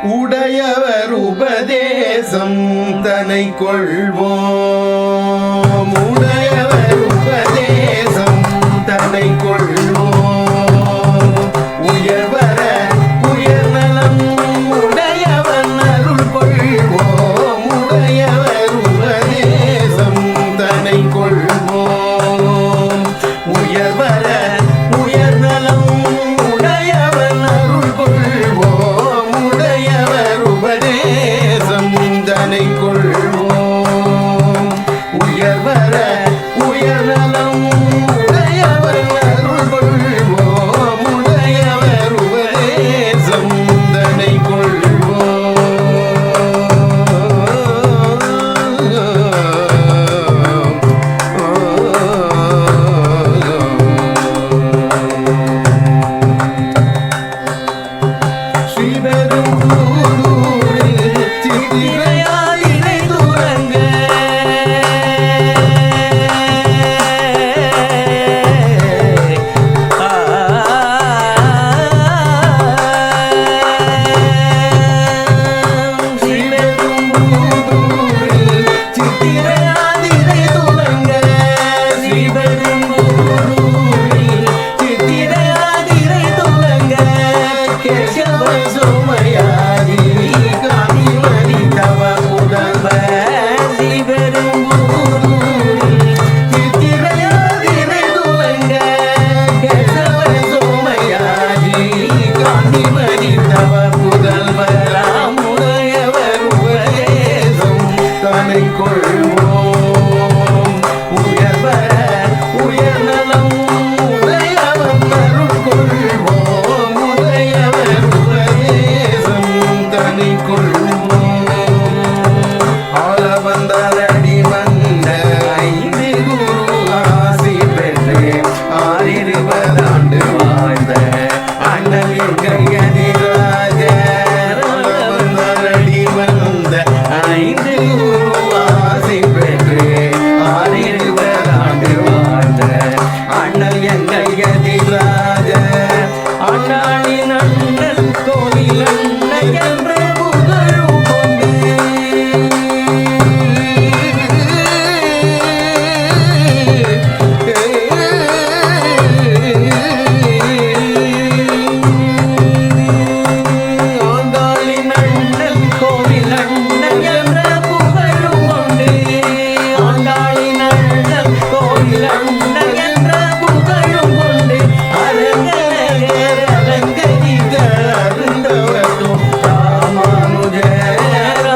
உடையவர் உபதேசம் தனை கொள்வோம். உடையவர் உபதேசம் தனை கொள்வோம். உயர்வர உயர்நலம் உடையவன் அருள் கொள்வோம். உடையவர் உபதேசம் தனை கொள்வோம். உயர்வர உயர்நலம் உடையவன் அருள் கொள்வோம். உடையவர் உபதேசம் தனை கொள்வோம். உயர்வர உயர்நலம் உடையவன் அருள் கொள்வோம். உடையவர் உபதேசம் தனை கொள்வோம். ஸ்ரீபெரும்புதூரில் சித்திரையாதிரை துறங்க ஸ்ரீபெரும்புதூரில் சித்திரையாதிரை துறங்க ஸ்ரீபெரும்புதூரில் சித்திரையாதிரை துறங்க கேசவ சோமயாதி காமிமணி தவ முதல்வர் ஸ்ரீபெரும்புதூரில் சித்திரையாதிரை துறங்க கேசவ சோமயாதி காமிமணி தவ முதல்வர் ராமுடையவர் உபதேசம் தனை கொள்வோம். உயர்வர உயர்நலம் உடையவன் அருள் கொள்வோம். உடையவர் உபதேசம் தனை கொள்வோம். ஆள வந்தாரடி வந்த ஐந்து குரு ஆசி பெற்று 620 ஆண்டு வாழ்ந்த அண்ணல் எதிராஜர். ஆள வந்தாரடி வந்த ஐந்து குரு ஆசி பெற்று 620 ஆண்டு வாழ்ந்த அண்ணல் எங்கள் எதிராஜர். அண்ணாளின் அண்ணல் கோயில் அண்ணன் என்ற புகழும் கொண்டு ஆண்டாளின் அண்ணல் கோயில் அண்ணன் என்ற புகழும் கொண்டு ஆண்டாளின் அண்ணல் கோயில் அண்ணன் என்ற புகழும் கொண்டு அரங்கநகர் அலங்கரிக்க அருந்தவர்க்கும் ராமானுஜர்.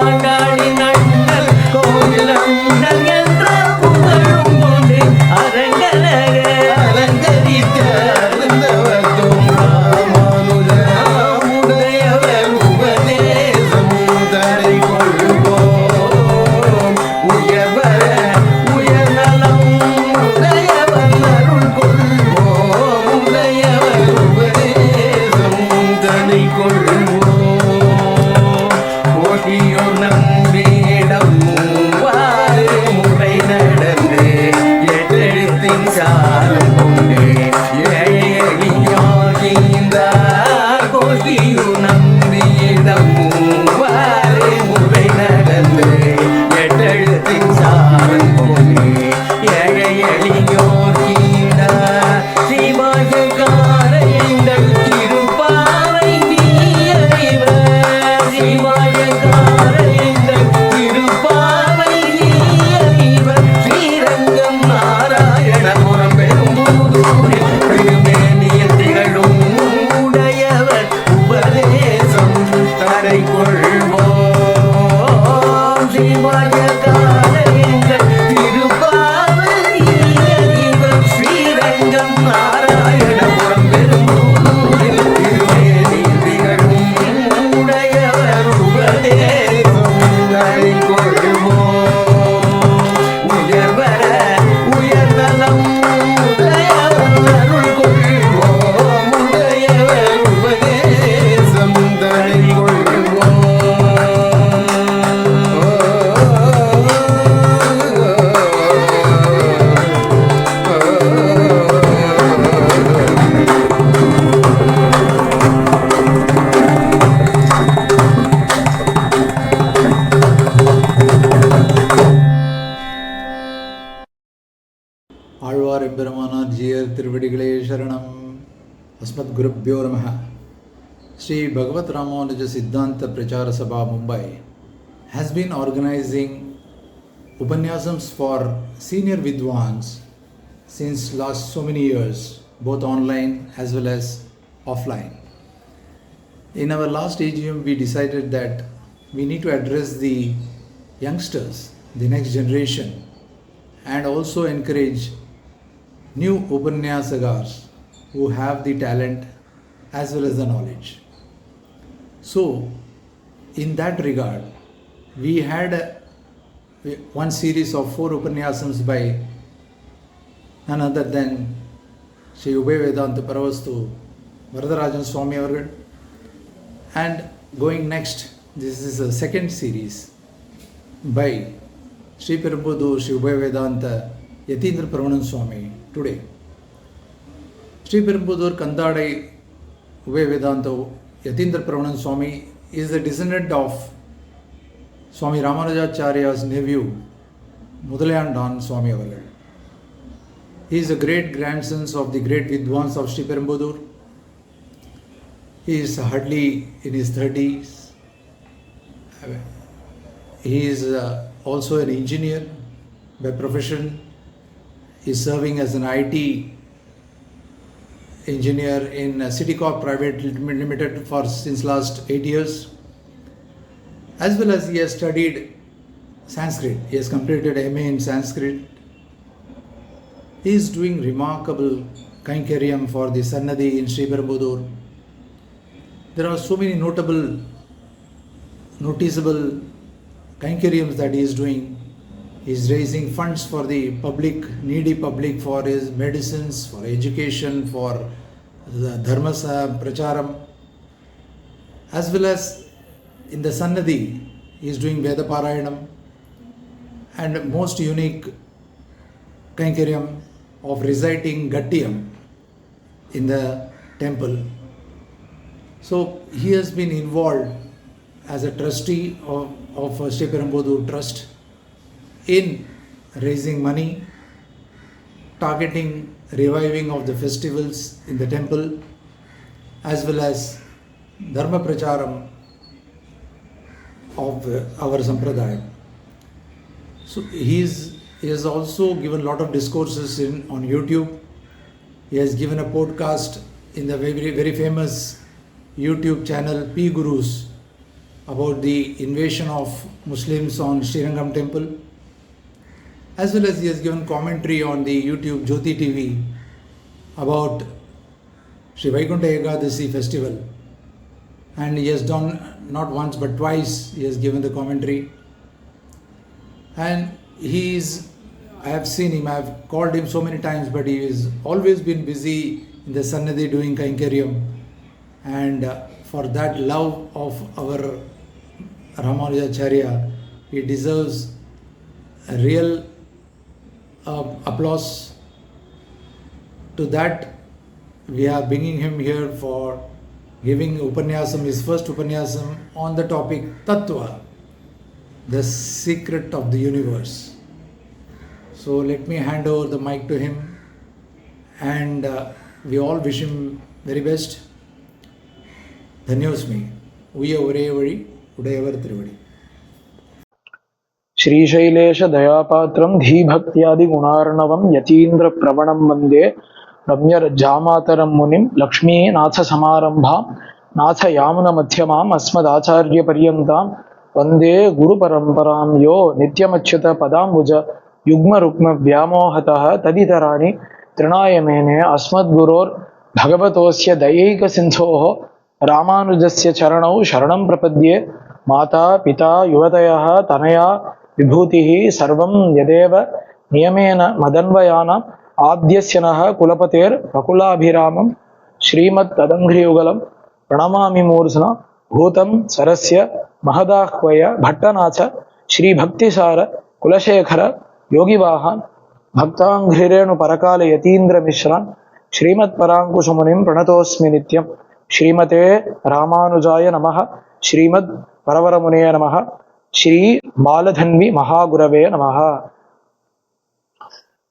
ஆண்டாளின் அண்ணல் கோயில் அண்ணன் என்ற புகழும் கொண்டு அரங்கநகர் அலங்கரிக்க அருந்தவர்க்கும் ராமானுஜர். உடையவர் உபதேசம் தனை கொள்வோம். உயர்வர உயர்நலம் உடையவன் அருள் கொள்வோம். உடையவர் உபதேசம் தனை கொள்வோம். ஓட்டியோர் நம்பிடம் மூவாறு முறை நடந்து எட்டெழுத்தின் சாரம் கொண்டு ஏழை எளியோர் கீந்தார். கோட்டியூர் நம்பிடம் மூவாறு முறை நடந்து எட்டெழுத்தின் சாரம் கொண்டு ஏழை எளியோர் கீண்டார். சிவாயக்கார எங்கள் திருப்பாவை நீ அறிவர். சிவாயக்கார எங்கள் திருப்பாவை நீ அறிவர். ஸ்ரீரங்கம் நாராயணபுரம் பெரும்புதூரில் திருமேனியில் திகழும் உடையவர் உபதேசம் Tiruvadigalai Sharanam. Asmat Gurubhyo Namaha. Sri Bhagawat Ramanuja Siddhanta Prachara Sabha Mumbai has been organizing Upanyasams for senior Vidwans since last so many years, both online as well as offline. In our last AGM, we decided that we need to address the youngsters, the next generation, and also encourage new Upanyasagars who have the talent as well as the knowledge. So, in that regard, we had one series of 4 Upanyasams by none other than Sri Vedanta Paravastu Varadarajan Swamy Avargal. And going next, this is a second series by Sriperumbudur Sri Vedanta Yatindrapravanan Swamy today. Sriperumbudur Kandadai Vedanta Yatindrapravanan Swamy is the descendant of Swami Ramanujacharya's nephew Mudalayandan Swamy Avargal. He is a great grandson of the great Vidwans of Sriperumbudur. He is hardly in his 30s. He is also an engineer by profession. He is serving as an IT engineer in Citicorp Private Limited for since last 8 years. As well as he has studied Sanskrit. He has completed MA in Sanskrit. He is doing remarkable Kainkaryam for the Sannadhi in Sriperumbudur. There are so many noticeable Kainkaryams that he is doing. He is raising funds for the public, needy public, for his medicines, for education, for the Dharma Pracharam. As well as in the Sannadhi, he is doing Veda Parayanam and most unique Kainkaryam of reciting Gattiyam in the temple. So he has been involved as a trustee of Sriperumbudur Trust in raising money, targeting reviving of the festivals in the temple, as well as Dharma Pracharam of our Sampradaya. So he has also given a lot of discourses on YouTube. He has given a podcast in the very, very famous YouTube channel P Gurus about the invasion of Muslims on Srirangam temple. As well as he has given commentary on the YouTube Jyoti TV about Sri Vaikuntha Ekadasi festival. And he has done not once but twice, he has given the commentary. And I have seen him, I have called him so many times, but he has always been busy in the Sannadhi doing Kainkaryam. And for that love of our Ramanujacharya, he deserves a real applause. To that, we are bringing him here for giving Upanyasam, his first Upanyasam on the topic Tattva, the secret of the universe. So let me hand over the mic to him, and we all wish him very best. Dhanyosmi. Uya Urevadi, Udayavar Trivadi. श्रीशैलेश दयापात्रं धीभक्त्यादि गुणार्णवं यतीन्द्रप्रवणं वन्दे रम्यरज्जामातरं मुनिं लक्ष्मीनाथ समारंभां नाथ यामुनमध्यमाम् अस्मदाचार्यपर्यन्तां वन्दे गुरुपरम्परां यो नित्यमच्युत पदाम्बुज युग्मरुक्म व्यामोहतः तदितराणि तृणाय मेने अस्मद्गुरोर् भगवतोऽस्य दयैकसिन्धोः रामानुजस्य चरणौ शरणं प्रपद्ये माता पिता युवतयः तनया विभूतिः सर्वं यदेव नियमेन मदन्वयानाम् आद्यस्य नः कुलपतेर्वकुलाभिरामं श्रीमत्तदङ्घ्रियुगलं प्रणमामि मूर्ध्ना भूतं सरस्य महदाह्वय भट्टनाथ श्रीभक्तिसार कुलशेखर योगिवाहान् भक्ताङ्घ्रिरेणु परकाल यतीन्द्रमिश्रान् श्रीमत्पराङ्कुशमुनिं प्रणतोऽस्मि नित्यं श्रीमते रामानुजाय नमः श्रीमद् वरवरमुने नमः श्री बालधन्वी महागुरवे नमः.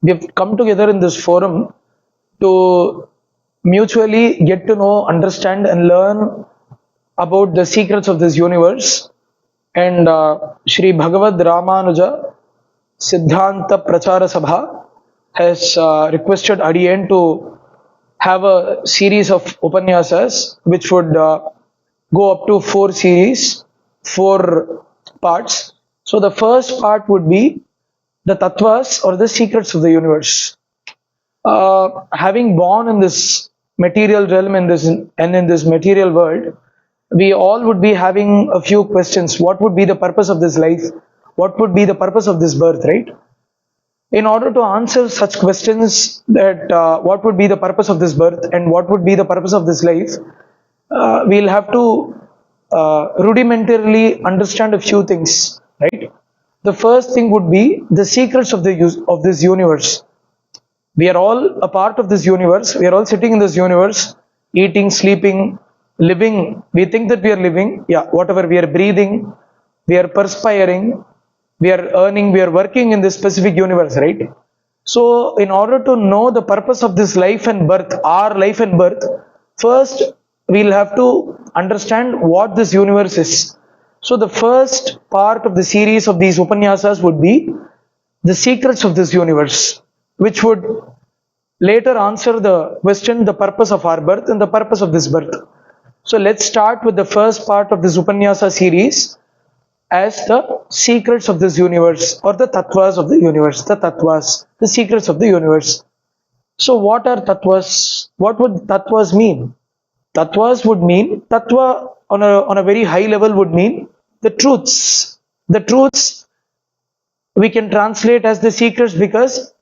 We have come together in this forum to mutually get to know, understand, and learn about the secrets of this universe. And Sri Bhagawat Ramanuja Siddhanta Prachara Sabha has requested Adiyan to have a series of Upanyasas which would go up to 4 parts. So the first part would be the Tattvas or the secrets of the universe. Having born in this material realm and in this material world, we all would be having a few questions. What would be the purpose of this life? What would be the purpose of this birth, right? In order to answer such questions, that what would be the purpose of this birth and what would be the purpose of this life, we'll have to rudimentarily understand a few things, right? The first thing would be the secrets of this universe. We are all a part of this universe. We are all sitting in this universe, eating, sleeping, living. We think that we are living. Yeah, whatever. We are breathing, we are perspiring, we are earning, we are working in this specific universe, right? So, in order to know the purpose of this life and birth, our life and birth, first we'll have to understand what this universe is. So, the first part of the series of these Upanyasas would be the secrets of this universe, which would later answer the question, the purpose of our birth and the purpose of this birth. So let's start with the first part of this Upanyasa series as the secrets of this universe or the Tattvas of the universe. The Tattvas, the secrets of the universe. So what are Tattvas? What would Tattvas mean? Tattvas would mean, Tattva on a very high level would mean the truths. The truths we can translate as the secrets, because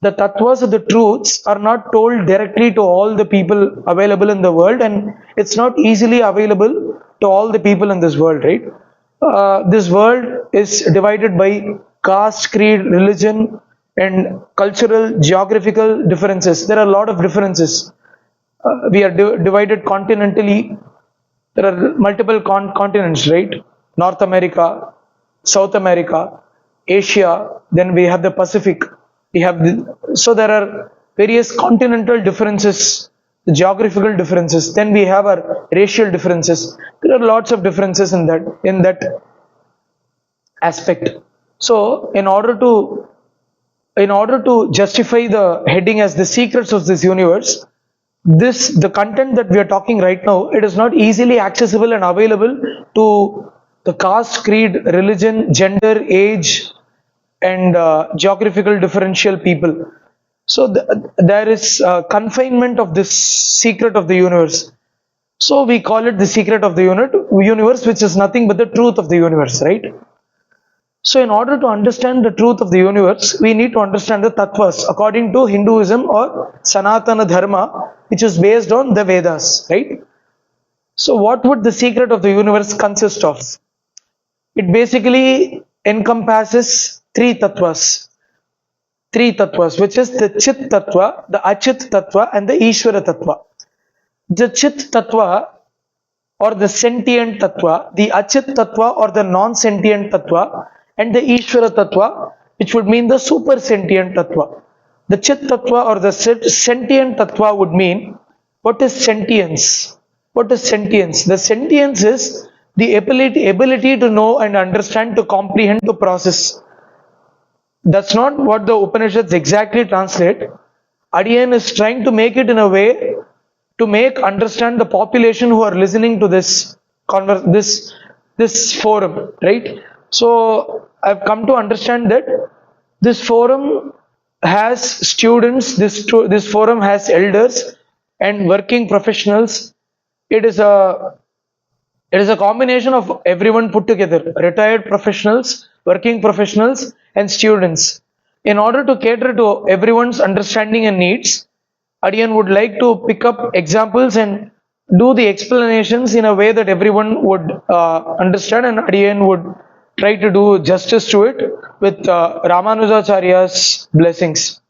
the tattvas or the truths are not told directly to all the people available in the world, and it's not easily available to all the people in this world, right? This world is divided by caste, creed, religion, and cultural, geographical differences. There are a lot of differences. We are divided continentally. There are multiple continents, right? North America, South America, Asia, then we have the Pacific. So there are various continental differences, geographical differences. Then we have our racial differences. There are lots of differences in that aspect. So in order to justify the heading as the secrets of this universe, the content that we are talking right now, it is not easily accessible and available to the caste, creed, religion, gender, age, and geographical differential people. So there is confinement of this secret of the universe. So we call it the secret of the universe, which is nothing but the truth of the universe, right? So in order to understand the truth of the universe, we need to understand the tattvas according to Hinduism or Sanatana Dharma, which is based on the Vedas, right? So what would the secret of the universe consist of? It basically encompasses three tattvas, which is the Chit Tattva, the Achit Tattva, and the Ishwara Tattva. The Chit Tattva or the sentient Tattva, the Achit Tattva or the non-sentient Tattva, and the Ishwara Tattva, which would mean the super sentient Tattva. The Chit Tattva or the sentient Tattva would mean, what is sentience? What is sentience? The sentience is the ability to know and understand, to comprehend, to process. That's not what the Upanishads exactly translate. Adiyan is trying to make it in a way to make understand the population who are listening to this forum, right? So I've come to understand that this forum has students, this forum has elders and working professionals. It is a combination of everyone put together, retired professionals, working professionals, and students. In order to cater to everyone's understanding and needs, Adiyan would like to pick up examples and do the explanations in a way that everyone would understand, and Adiyan would try to do justice to it with Ramanujacharya's blessings.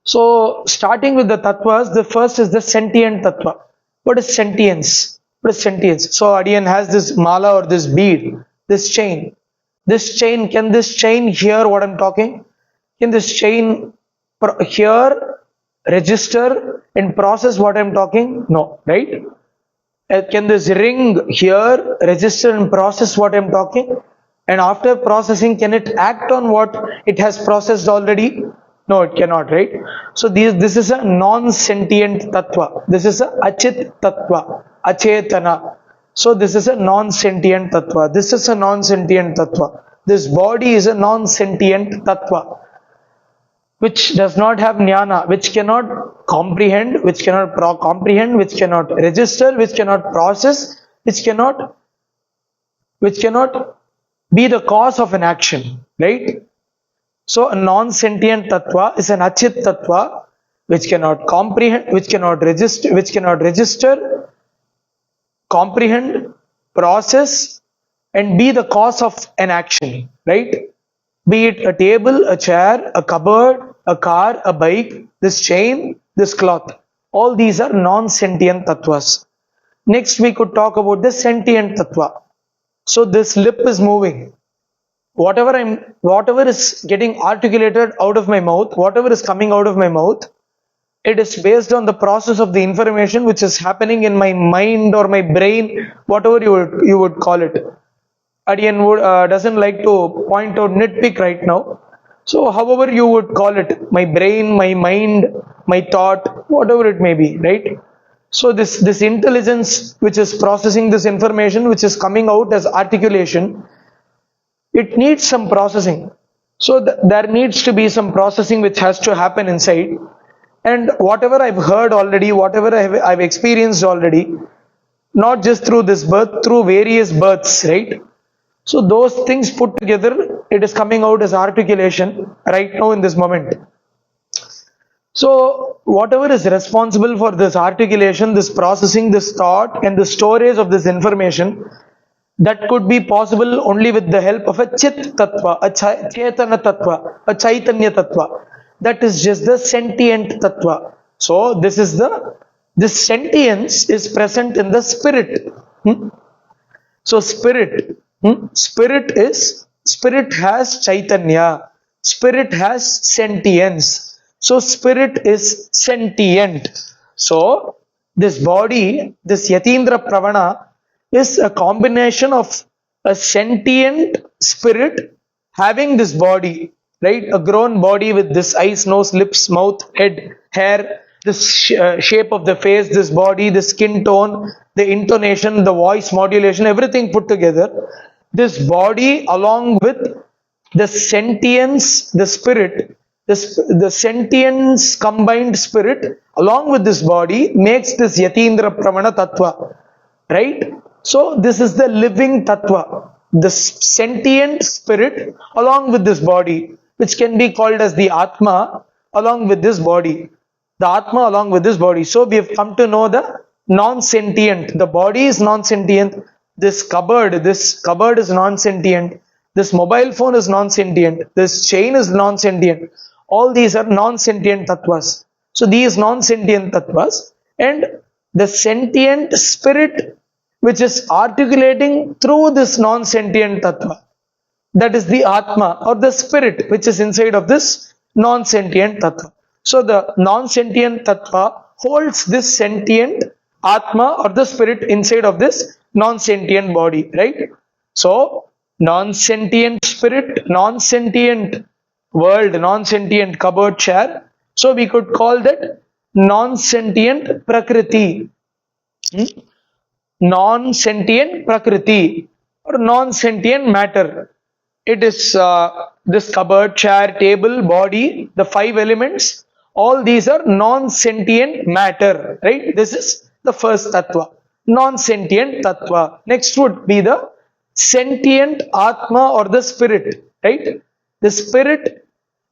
So, starting with the tattvas, the first is the sentient tattva. What is sentience? What is sentience? So, Adiyan has this mala or this bead, this chain. Can this chain hear what I'm talking? Can this chain hear, register and process what I'm talking? No, right? Can this ring here register and process what I'm talking? And after processing, can it act on what it has processed already? No, it cannot, right? So this is a non-sentient tattva. This is a achit tattva, achetana. So this is a non-sentient tattva. This is a non-sentient tattva. This body is a non-sentient tattva, which does not have jnana, which cannot comprehend, which cannot comprehend, which cannot register, which cannot process, which cannot be the cause of an action, right? So a non-sentient tattva is an achit tattva, which cannot comprehend, which cannot register, comprehend, process, and be the cause of an action, right? Be it a table, a chair, a cupboard, a car, a bike, this chain, this cloth. All these are non-sentient tattvas. Next we could talk about the sentient tattva. So this lip is moving. Whatever is getting articulated out of my mouth, whatever is coming out of my mouth, it is based on the process of the information which is happening in my mind or my brain, whatever you would call it. Adiyan doesn't like to point out nitpick right now. So however you would call it, my brain, my mind, my thought, whatever it may be, right? So this intelligence which is processing this information, which is coming out as articulation, it needs some processing. So there needs to be some processing which has to happen inside. And whatever I've heard already, whatever I've experienced already, not just through this birth, through various births, right? So those things put together, it is coming out as articulation right now in this moment. So whatever is responsible for this articulation, this processing, this thought, and the storage of this information, that could be possible only with the help of a Chit tattva, a Chetana tattva, a Chaitanya tattva. That is just the sentient tattva. So this sentience is present in the spirit. So spirit has Chaitanya, spirit has sentience. So spirit is sentient. So this body, this Yatindrapravana, is a combination of a sentient spirit having this body, right? A grown body with this eyes, nose, lips, mouth, head, hair, this shape of the face, this body, the skin tone, the intonation, the voice modulation, everything put together. This body along with the sentience, the spirit, the sentience combined spirit along with this body makes this Yatindrapravana tattva, right? So this is the living tattva, the sentient spirit along with this body, which can be called as the Atma along with this body. The Atma along with this body. So we have come to know the non-sentient. The body is non-sentient. This cupboard is non-sentient. This mobile phone is non-sentient. This chain is non-sentient. All these are non-sentient tattvas. So these non-sentient tattvas and the sentient spirit which is articulating through this non-sentient tattva, that is the Atma or the spirit which is inside of this non-sentient tattva. So the non-sentient tattva holds this sentient Atma or the spirit inside of this non-sentient body, right? So non-sentient spirit, non-sentient world, non-sentient cupboard, chair. So we could call that non-sentient prakriti. Non-sentient prakriti or non-sentient matter. It is this cupboard, chair, table, body, the 5 elements, all these are non-sentient matter, right? This is the first tattva, non-sentient tattva. Next would be the sentient Atma or the spirit, right? The spirit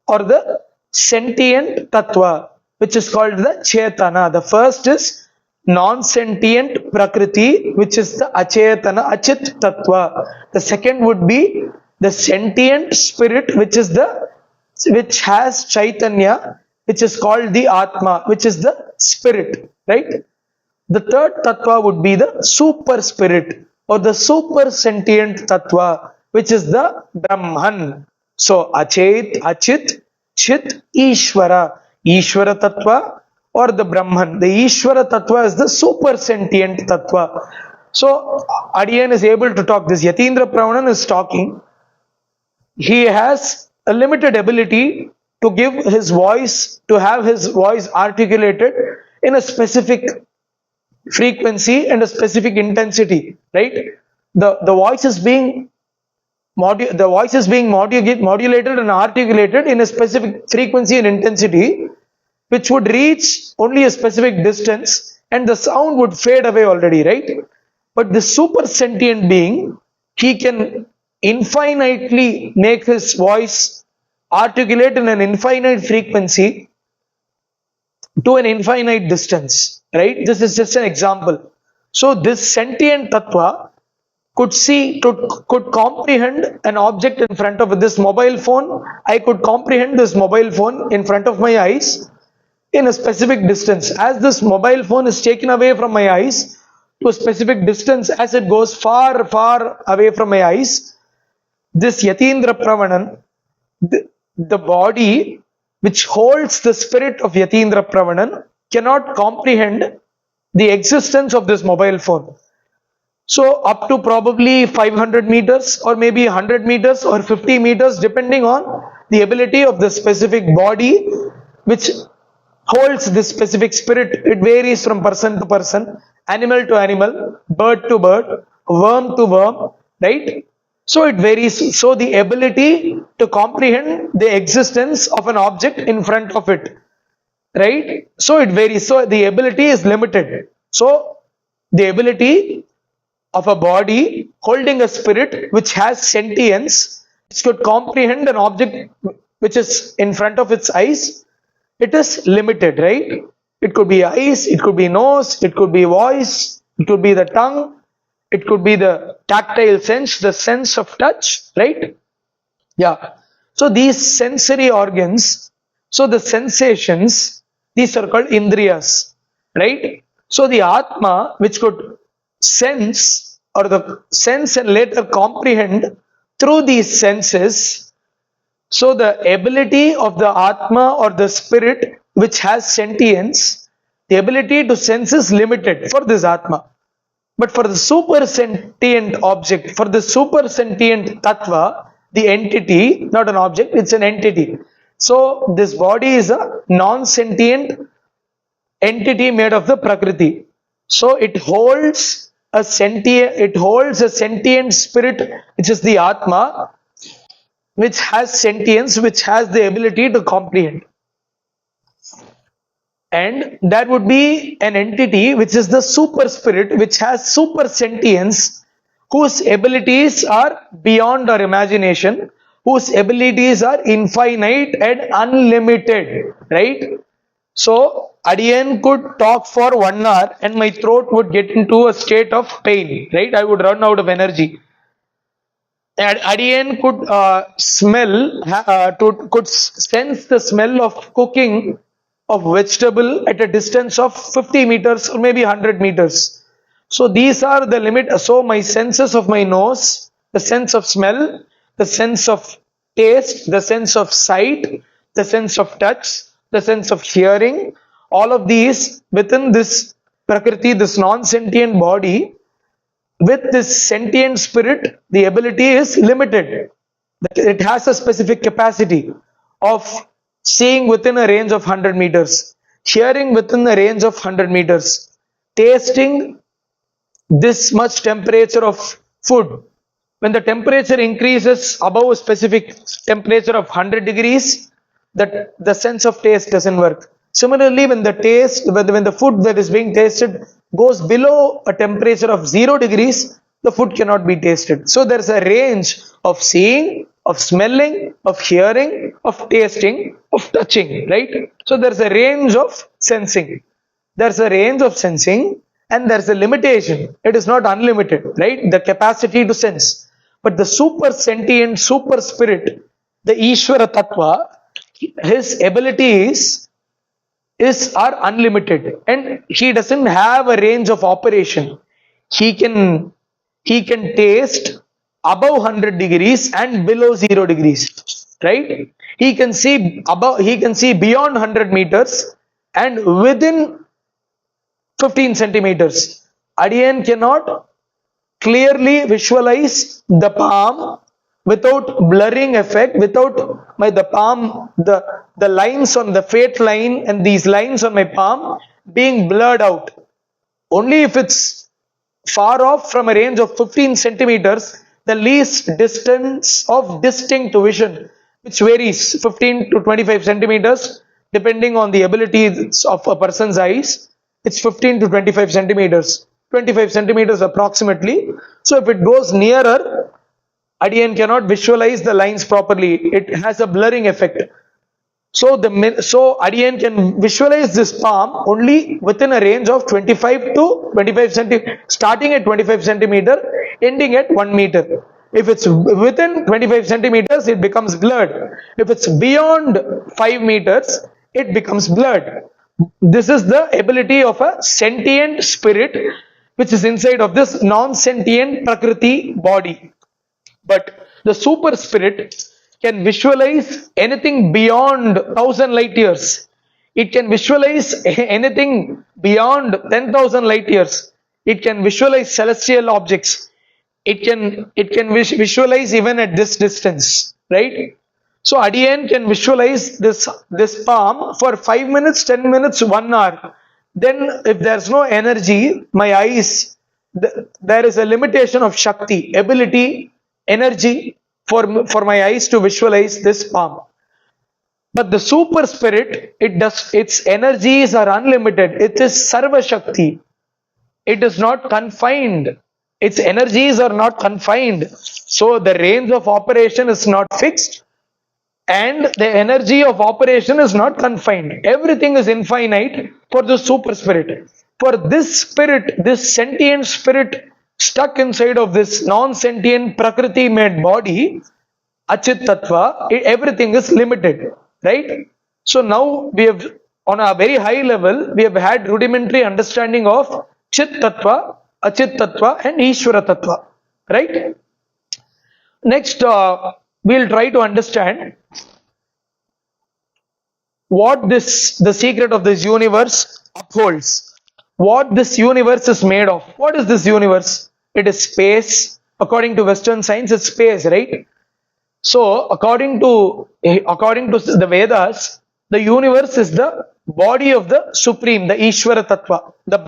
or the sentient tattva, which is called the Chetana. The first is non-sentient prakriti, which is the Achetana, Achit tattva. The second would be the sentient spirit, which has Chaitanya, which is called the Atma, which is the spirit, right? The third tattva would be the super spirit or the super sentient tattva, which is the Brahman. So Achit, Chit, Ishwara. Ishwara tattva, or the Brahman. The Ishwara Tattva is the super sentient Tattva. So Adiyan is able to talk. This Yatindrapravanan is talking. He has a limited ability to give his voice, to have his voice articulated in a specific frequency and a specific intensity, right? The voice is being modulated and articulated in a specific frequency and intensity, which would reach only a specific distance, and the sound would fade away already, right? But the super sentient being, he can infinitely make his voice articulate in an infinite frequency to an infinite distance, right? This is just an example. So this sentient tattva could comprehend an object in front of this mobile phone. I could comprehend this mobile phone in front of my eyes in a specific distance. As this mobile phone is taken away from my eyes to a specific distance, as it goes far, far away from my eyes, this Yatindrapravanan, the body which holds the spirit of Yatindrapravanan, cannot comprehend the existence of this mobile phone. So up to probably 500 meters or maybe 100 meters or 50 meters, depending on the ability of the specific body which holds this specific spirit. It varies from person to person, animal to animal, bird to bird, worm to worm, right? So it varies. So the ability to comprehend the existence of an object in front of it, right? So it varies. So the ability is limited. So the ability of a body holding a spirit which has sentience, which could comprehend an object which is in front of its eyes, it is limited, right? It could be eyes, it could be nose, it could be voice, it could be the tongue, it could be the tactile sense, the sense of touch, right? Yeah. So these sensory organs, so the sensations, these are called indriyas, right? So the Atma, which could sense or the sense and later comprehend through these senses. So the ability of the Atma or the spirit which has sentience, the ability to sense is limited for this Atma. But for the super sentient object, for the super sentient tattva, the entity, not an object, it's an entity. So this body is a non-sentient entity made of the Prakriti. So it holds a sentient spirit, which is the Atma, which has sentience, which has the ability to comprehend. And that would be an entity which is the super spirit, which has super sentience, whose abilities are beyond our imagination, whose abilities are infinite and unlimited, right? So Adiyan could talk for 1 hour and my throat would get into a state of pain, right? I would run out of energy. And Adiyan could could sense the smell of cooking of vegetable at a distance of 50 meters or maybe 100 meters. So these are the limit. So my senses of my nose, the sense of smell, the sense of taste, the sense of sight, the sense of touch, the sense of hearing, all of these within this Prakriti, this non-sentient body, with this sentient spirit, the ability is limited. It has a specific capacity of seeing within a range of 100 meters, hearing within a range of 100 meters, tasting this much temperature of food. When the temperature increases above a specific temperature of 100 degrees, the sense of taste doesn't work. Similarly, when the food that is being tasted goes below a temperature of 0 degrees, the food cannot be tasted. So there is a range of seeing, of smelling, of hearing, of tasting, of touching, right? So there is a range of sensing. There is a range of sensing and there is a limitation. It is not unlimited, right? The capacity to sense. But the super sentient, super spirit, the Ishwara Tattva, his abilities are unlimited and he doesn't have a range of operation. He can taste above 100 degrees and below 0 degrees, right? He can see beyond 100 meters and within 15 centimeters. Adiyan cannot clearly visualize the palm without blurring effect, without the palm, the lines on the fate line and these lines on my palm being blurred out. Only if it's far off from a range of 15 centimeters, the least distance of distinct vision, which varies 15 to 25 centimeters depending on the abilities of a person's eyes. It's 15 to 25 centimeters, 25 centimeters approximately. So if it goes nearer, Adiyan cannot visualize the lines properly. It has a blurring effect. So Adiyan can visualize this palm only within a range of 25 to 25 centimeters, starting at 25 centimeter, ending at 1 meter. If it's within 25 centimeters, it becomes blurred. If it's beyond 5 meters, it becomes blurred. This is the ability of a sentient spirit which is inside of this non-sentient Prakriti body. But the super spirit can visualize anything beyond 1000 light years. It can visualize anything beyond 10,000 light years. It can visualize celestial objects. It can visualize even at this distance, right? So Adiyan can visualize this palm for 5 minutes, 10 minutes, 1 hour. Then if there's no energy, my eyes, there is a limitation of Shakti, ability, energy for my eyes to visualize this palm. But the super spirit, its energies are unlimited. It is Sarva Shakti. It is not confined. Its energies are not confined. So the range of operation is not fixed and the energy of operation is not confined. Everything is infinite for the super spirit. For this spirit, this sentient spirit stuck inside of this non-sentient Prakriti made body, Achit Tattva, everything is limited, right? So now we have, on a very high level, we have had rudimentary understanding of Chit Tattva, Achit Tattva and Ishwara Tattva, right? Next, we'll try to understand what the secret of this universe upholds. What this universe is made of. What is this universe? It is space. According to Western science, it's space, right? So, according to the Vedas, the universe is the body of the Supreme, the Ishwara Tattva, the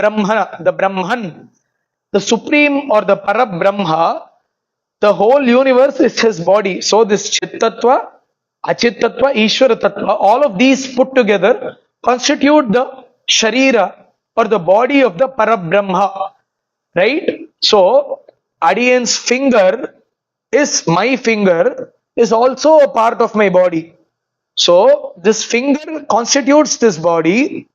Brahman, the Supreme or the Parabrahma. The whole universe is his body. So, this Chit Tattva, Achit Tattva, Ishwara Tattva, all of these put together constitute the Sharira or the body of the Parabrahma, right? So, Adiyan's finger is my finger, is also a part of my body. So, this finger constitutes this body,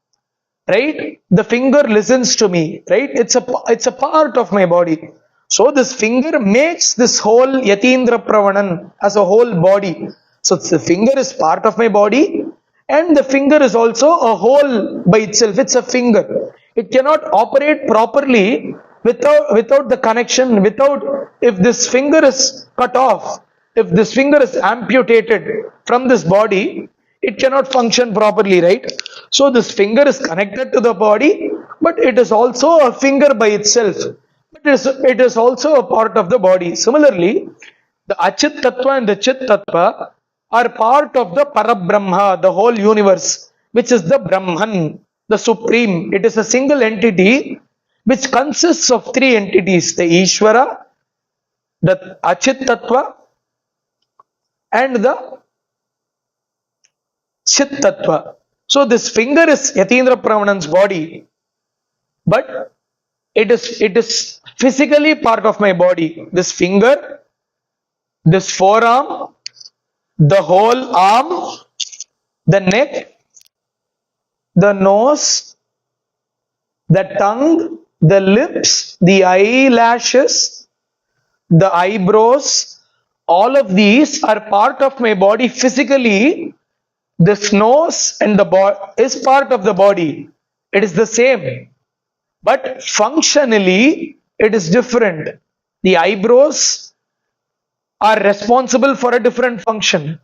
right? The finger listens to me, right? It's a part of my body. So, this finger makes this whole Yatindrapravanan as a whole body. So, the finger is part of my body and the finger is also a whole by itself. It's a finger. It cannot operate properly without the connection, if this finger is cut off, if this finger is amputated from this body, it cannot function properly, right? So this finger is connected to the body, but it is also a finger by itself. It is also a part of the body. Similarly, the Achit Tattva and the Chit Tattva are part of the Parabrahma, the whole universe, which is the Brahman, the Supreme. It is a single entity which consists of 3 entities, the Ishwara, the Achit Tattva and the Chit Tattva. So this finger is Yatindrapravanan's body, but it is physically part of my body. This finger, this forearm, the whole arm, the neck, the nose, the tongue, the lips, the eyelashes, the eyebrows, all of these are part of my body physically. This nose and the body is part of the body. It is the same. But functionally, it is different. The eyebrows are responsible for a different function.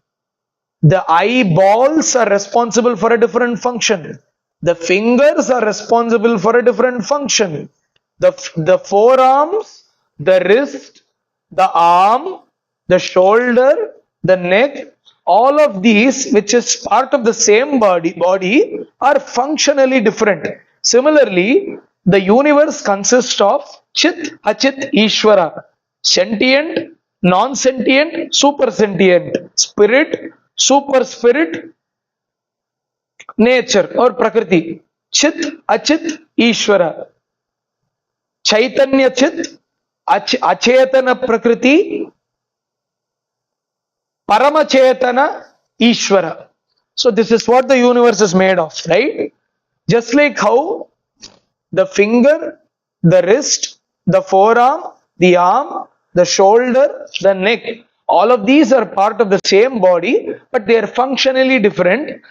The eyeballs are responsible for a different function. The fingers are responsible for a different function. The forearms, the wrist, the arm, the shoulder, the neck, all of these, which is part of the same body are functionally different. Similarly, the universe consists of Chit, Achit, Ishwara, sentient, non-sentient, super sentient, spirit, super spirit, nature or Prakriti. Chit, Achit, Ishwara. Chaitanya Chit, Achetana Prakriti, Paramachetana, Ishwara. So this is what the universe is made of, right? Just like how the finger, the wrist, the forearm, the arm, the shoulder, the neck, all of these are part of the same body, but they are functionally different.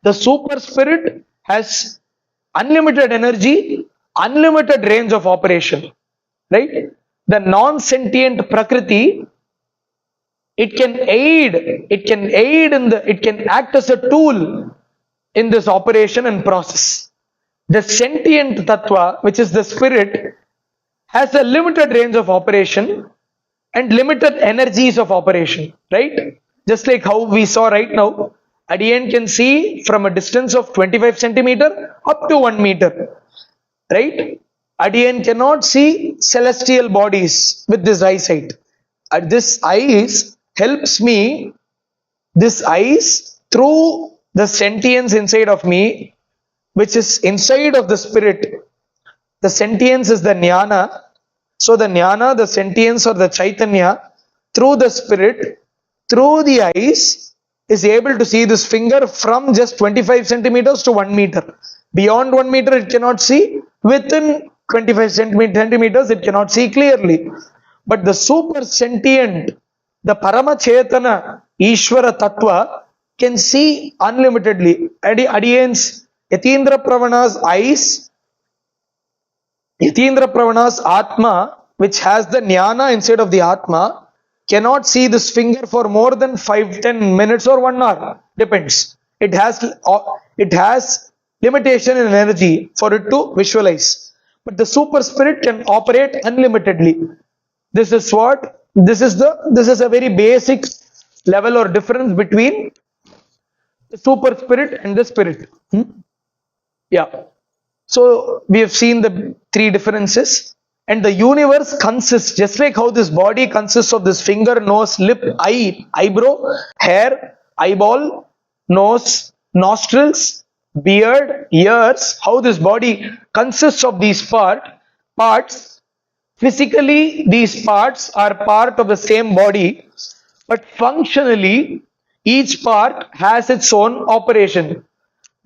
The super spirit has unlimited energy, unlimited range of operation, right? The non-sentient Prakriti, it can act as a tool in this operation and process. The sentient Tattva, which is the spirit, has a limited range of operation and limited energies of operation, right? Just like how we saw right now, Adiyan can see from a distance of 25 centimeter up to 1 meter, right? Adiyan cannot see celestial bodies with this eyesight. This eyes helps me, this eyes through the sentience inside of me, which is inside of the spirit. The sentience is the jnana. So the jnana, the sentience or the chaitanya, through the spirit, through the eyes, is able to see this finger from just 25 centimeters to 1 meter. Beyond 1 meter it cannot see. Within 25 centimeters it cannot see clearly. But the super sentient, the Paramachetana, Ishwara Tattva, can see unlimitedly. Adiyan's Yatindrapravana's eyes, Yatindrapravana's Atma, which has the jnana inside of the Atma, cannot see this finger for more than 5-10 minutes or 1 hour. Depends. It has limitation in energy for it to visualize. But the super spirit can operate unlimitedly. This is a very basic level or difference between the super spirit and the spirit. Yeah. So we have seen the 3 differences, and the universe consists, just like how this body consists of this finger, nose, lip, eye, eyebrow, hair, eyeball, nose, nostrils, beard, ears, how this body consists of these parts. Physically, these parts are part of the same body, but functionally, each part has its own operation.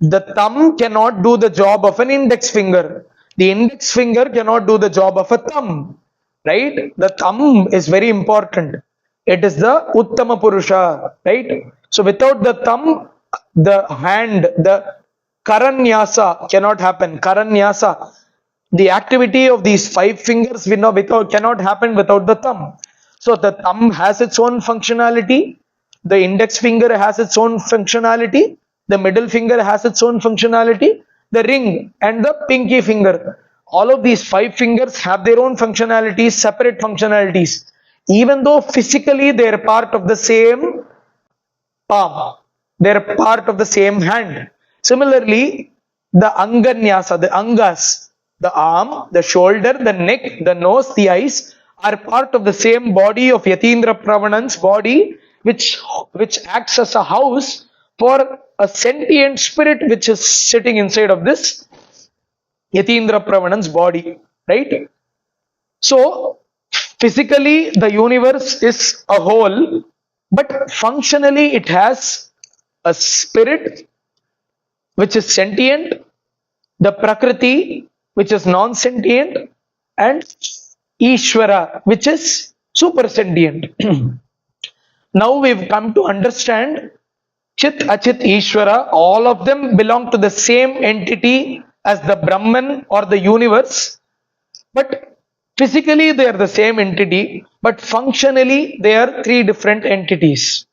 The thumb cannot do the job of an index finger. The index finger cannot do the job of a thumb, right? The thumb is very important. It is the Uttama Purusha, right? So without the thumb, the hand, the Karanyasa cannot happen. Karanyasa, the activity of these 5 fingers cannot happen without the thumb. So the thumb has its own functionality, the index finger has its own functionality, the middle finger has its own functionality, the ring and the pinky finger. All of these 5 fingers have their own functionalities, separate functionalities. Even though physically they are part of the same palm, they are part of the same hand. Similarly, the Anganyasa, the Angas, the arm, the shoulder, the neck, the nose, the eyes are part of the same body of Yatindrapravanan's body, which acts as a house for a sentient spirit which is sitting inside of this Yatindrapravanan's body, right? So physically the universe is a whole, but functionally it has a spirit which is sentient, the Prakriti which is non-sentient, and Ishwara which is super sentient. Now we've come to understand Chit, Achit, Ishwara, all of them belong to the same entity as the Brahman or the universe, but physically they are the same entity, but functionally they are 3 different entities.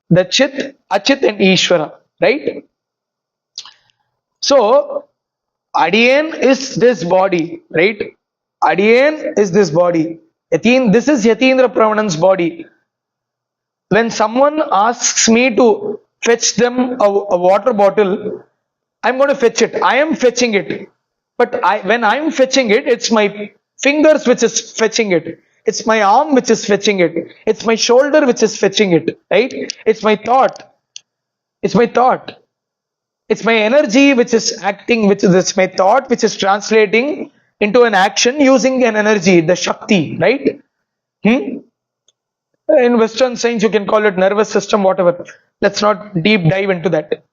The Chit, Achit and Ishwara, right? So Adiyan is this body, right? Adiyan is this body. This is Yatindrapravanan's body. When someone asks me to fetch them a water bottle, I'm going to fetch it. I am fetching it. But when I'm fetching it, it's my fingers which is fetching it. It's my arm which is fetching it. It's my shoulder which is fetching it. Right? It's my thought. It's my thought. It's my energy which is acting, which is my thought which is translating into an action using an energy, the Shakti, right? In Western science, you can call it nervous system, whatever. Let's not deep dive into that.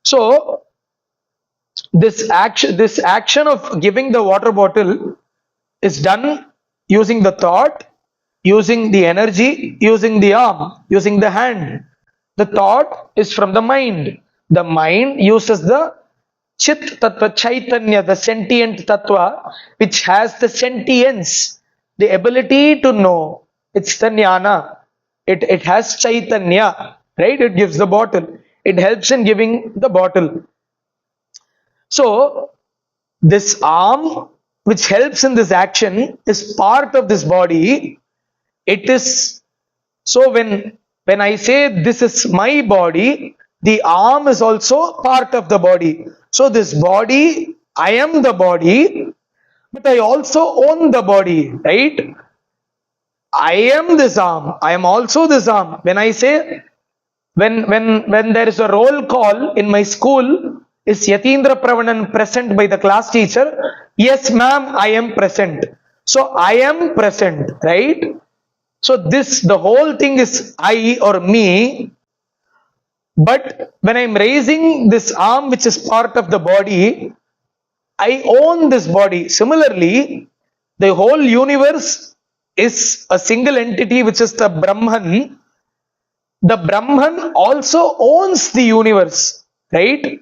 So, this action of giving the water bottle is done using the thought, using the energy, using the arm, using the hand. The thought is from the mind. The mind uses the Chit Tattva, Chaitanya, the sentient Tattva, which has the sentience, the ability to know. It's the Jnana. It has Chaitanya, right? It gives the bottle. It helps in giving the bottle. So, this arm, which helps in this action, is part of this body. It is, so when I say this is my body, the arm is also part of the body. So this body, I am the body, but I also own the body, right? I am this arm, I am also this arm. When I say, when there is a roll call in my school, is Yatindrapravanan present by the class teacher? Yes, ma'am, I am present. So I am present, right? So the whole thing is I or me. But when I'm raising this arm, which is part of the body, I own this body. Similarly, the whole universe is a single entity, which is the Brahman. The Brahman also owns the universe, right?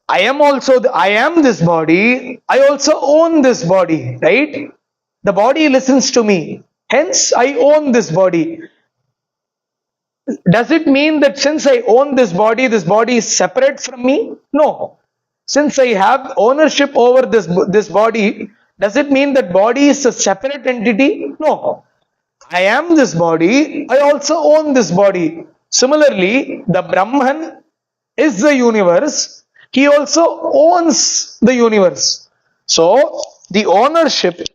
I am this body. I also own this body, right? The body listens to me. Hence, I own this body. Does it mean that since I own this body is separate from me? No. Since I have ownership over this body, does it mean that body is a separate entity? No. I am this body, I also own this body. Similarly, the Brahman is the universe, he also owns the universe. So, the ownership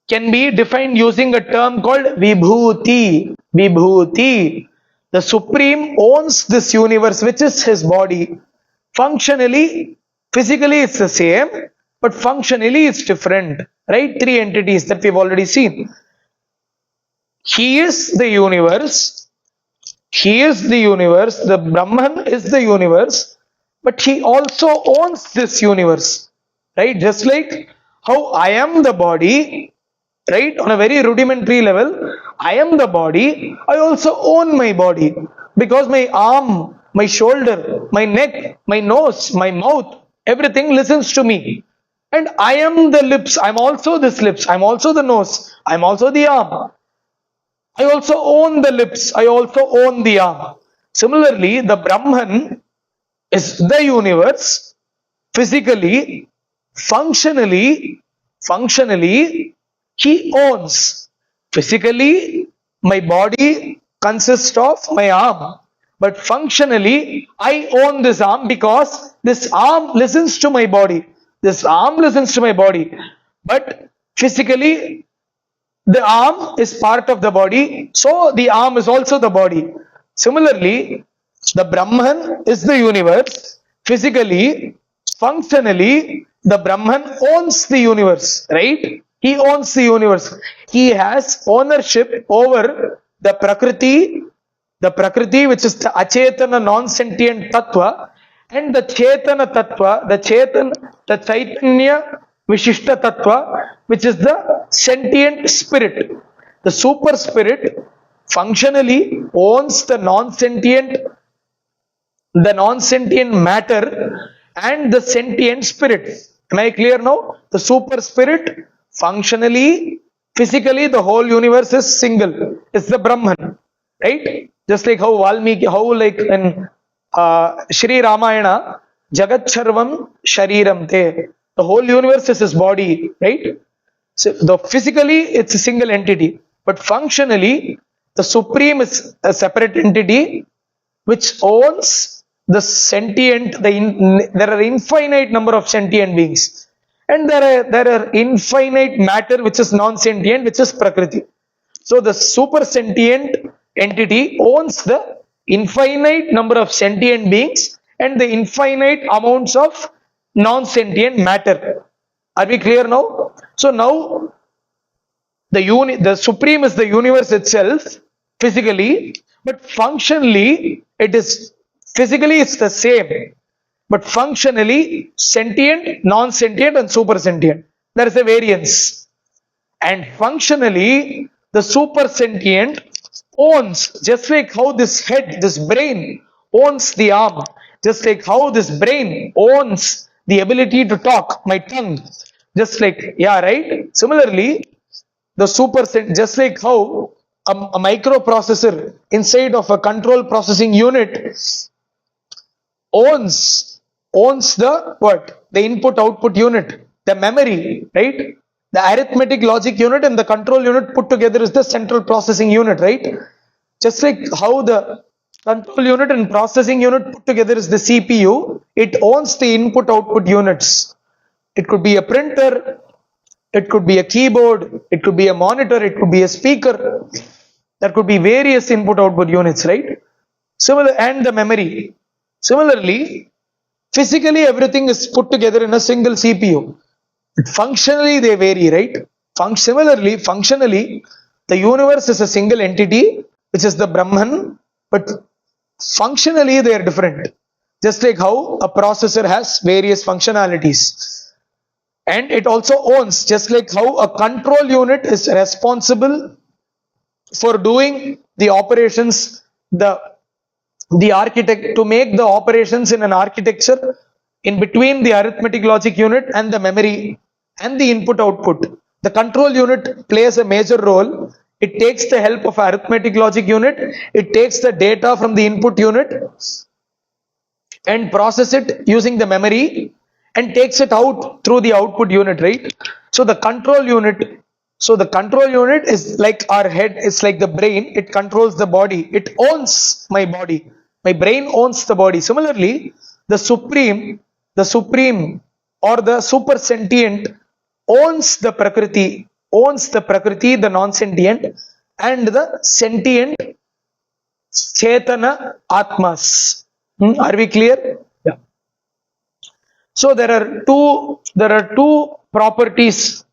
can be defined using a term called Vibhuti. Vibhuti. The Supreme owns this universe, which is his body. Functionally, physically it's the same, but functionally it's different. Right? Three entities that we've already seen. He is the universe. He is the universe. The Brahman is the universe. But he also owns this universe. Right? Just like how I am the body. Right? On a very rudimentary level, I am the body. I also own my body. Because my arm, my shoulder, my neck, my nose, my mouth, everything listens to me. And I am the lips. I'm also this lips. I'm also the nose. I'm also the arm. I also own the lips. I also own the arm. Similarly, the Brahman is the universe. Physically, functionally, he owns. Physically, my body consists of my arm. But functionally, I own this arm because this arm listens to my body. This arm listens to my body. But physically, the arm is part of the body. So, the arm is also the body. Similarly, the Brahman is the universe. Physically, functionally, the Brahman owns the universe. Right? He owns the universe. He has ownership over the Prakriti, which is the Achetana non-sentient Tattva, and the Chetana Tattva, the Chaitanya Vishishta Tattva, which is the sentient spirit. The super spirit functionally owns the non-sentient matter and the sentient spirit. Am I clear now? The super spirit, functionally, physically, the whole universe is single. It's the Brahman. Right? Just like how Valmiki, how like in Sri Ramayana, Jagat Sarvam Shariram Te. The whole universe is his body, right? So the physically it's a single entity, but functionally the Supreme is a separate entity which owns the sentient. There are infinite number of sentient beings, and there are infinite matter which is non-sentient, which is Prakriti. So the super sentient entity owns the infinite number of sentient beings and the infinite amounts of non-sentient matter. Are we clear now? So now the Supreme is the universe itself physically, but functionally it is physically it's the same, but functionally sentient, non-sentient, and super sentient. There is a variance. And functionally, the super sentient owns, just like how this head, this brain owns the arm, just like how this brain owns the ability to talk, my tongue, just like, yeah, right? Similarly, the just like how a microprocessor inside of a control processing unit owns the what? The input output unit, the memory, right? The arithmetic logic unit and the control unit put together is the central processing unit, right? Just like how the control unit and processing unit put together is the CPU, it owns the input output units. It could be a printer, it could be a keyboard, it could be a monitor, it could be a speaker. There could be various input output units, right? And the memory. Similarly, physically everything is put together in a single CPU. But functionally they vary, right? Similarly, functionally, the universe is a single entity, which is the Brahman, but functionally they are different. Just like how a processor has various functionalities. And it also owns, just like how a control unit is responsible for doing the operations, the architect to make the operations in an architecture in between the arithmetic logic unit and the memory and the input output. The control unit plays a major role. It takes the help of arithmetic logic unit, it takes the data from the input unit and process it using the memory and takes it out through the output unit, right? So the control unit is like our head, it's like the brain, it controls the body, it owns my body, my brain owns the body. Similarly, the supreme or the super sentient owns the prakriti, the non-sentient and the sentient chetana atmas. Are we clear? Yeah. So there are two properties.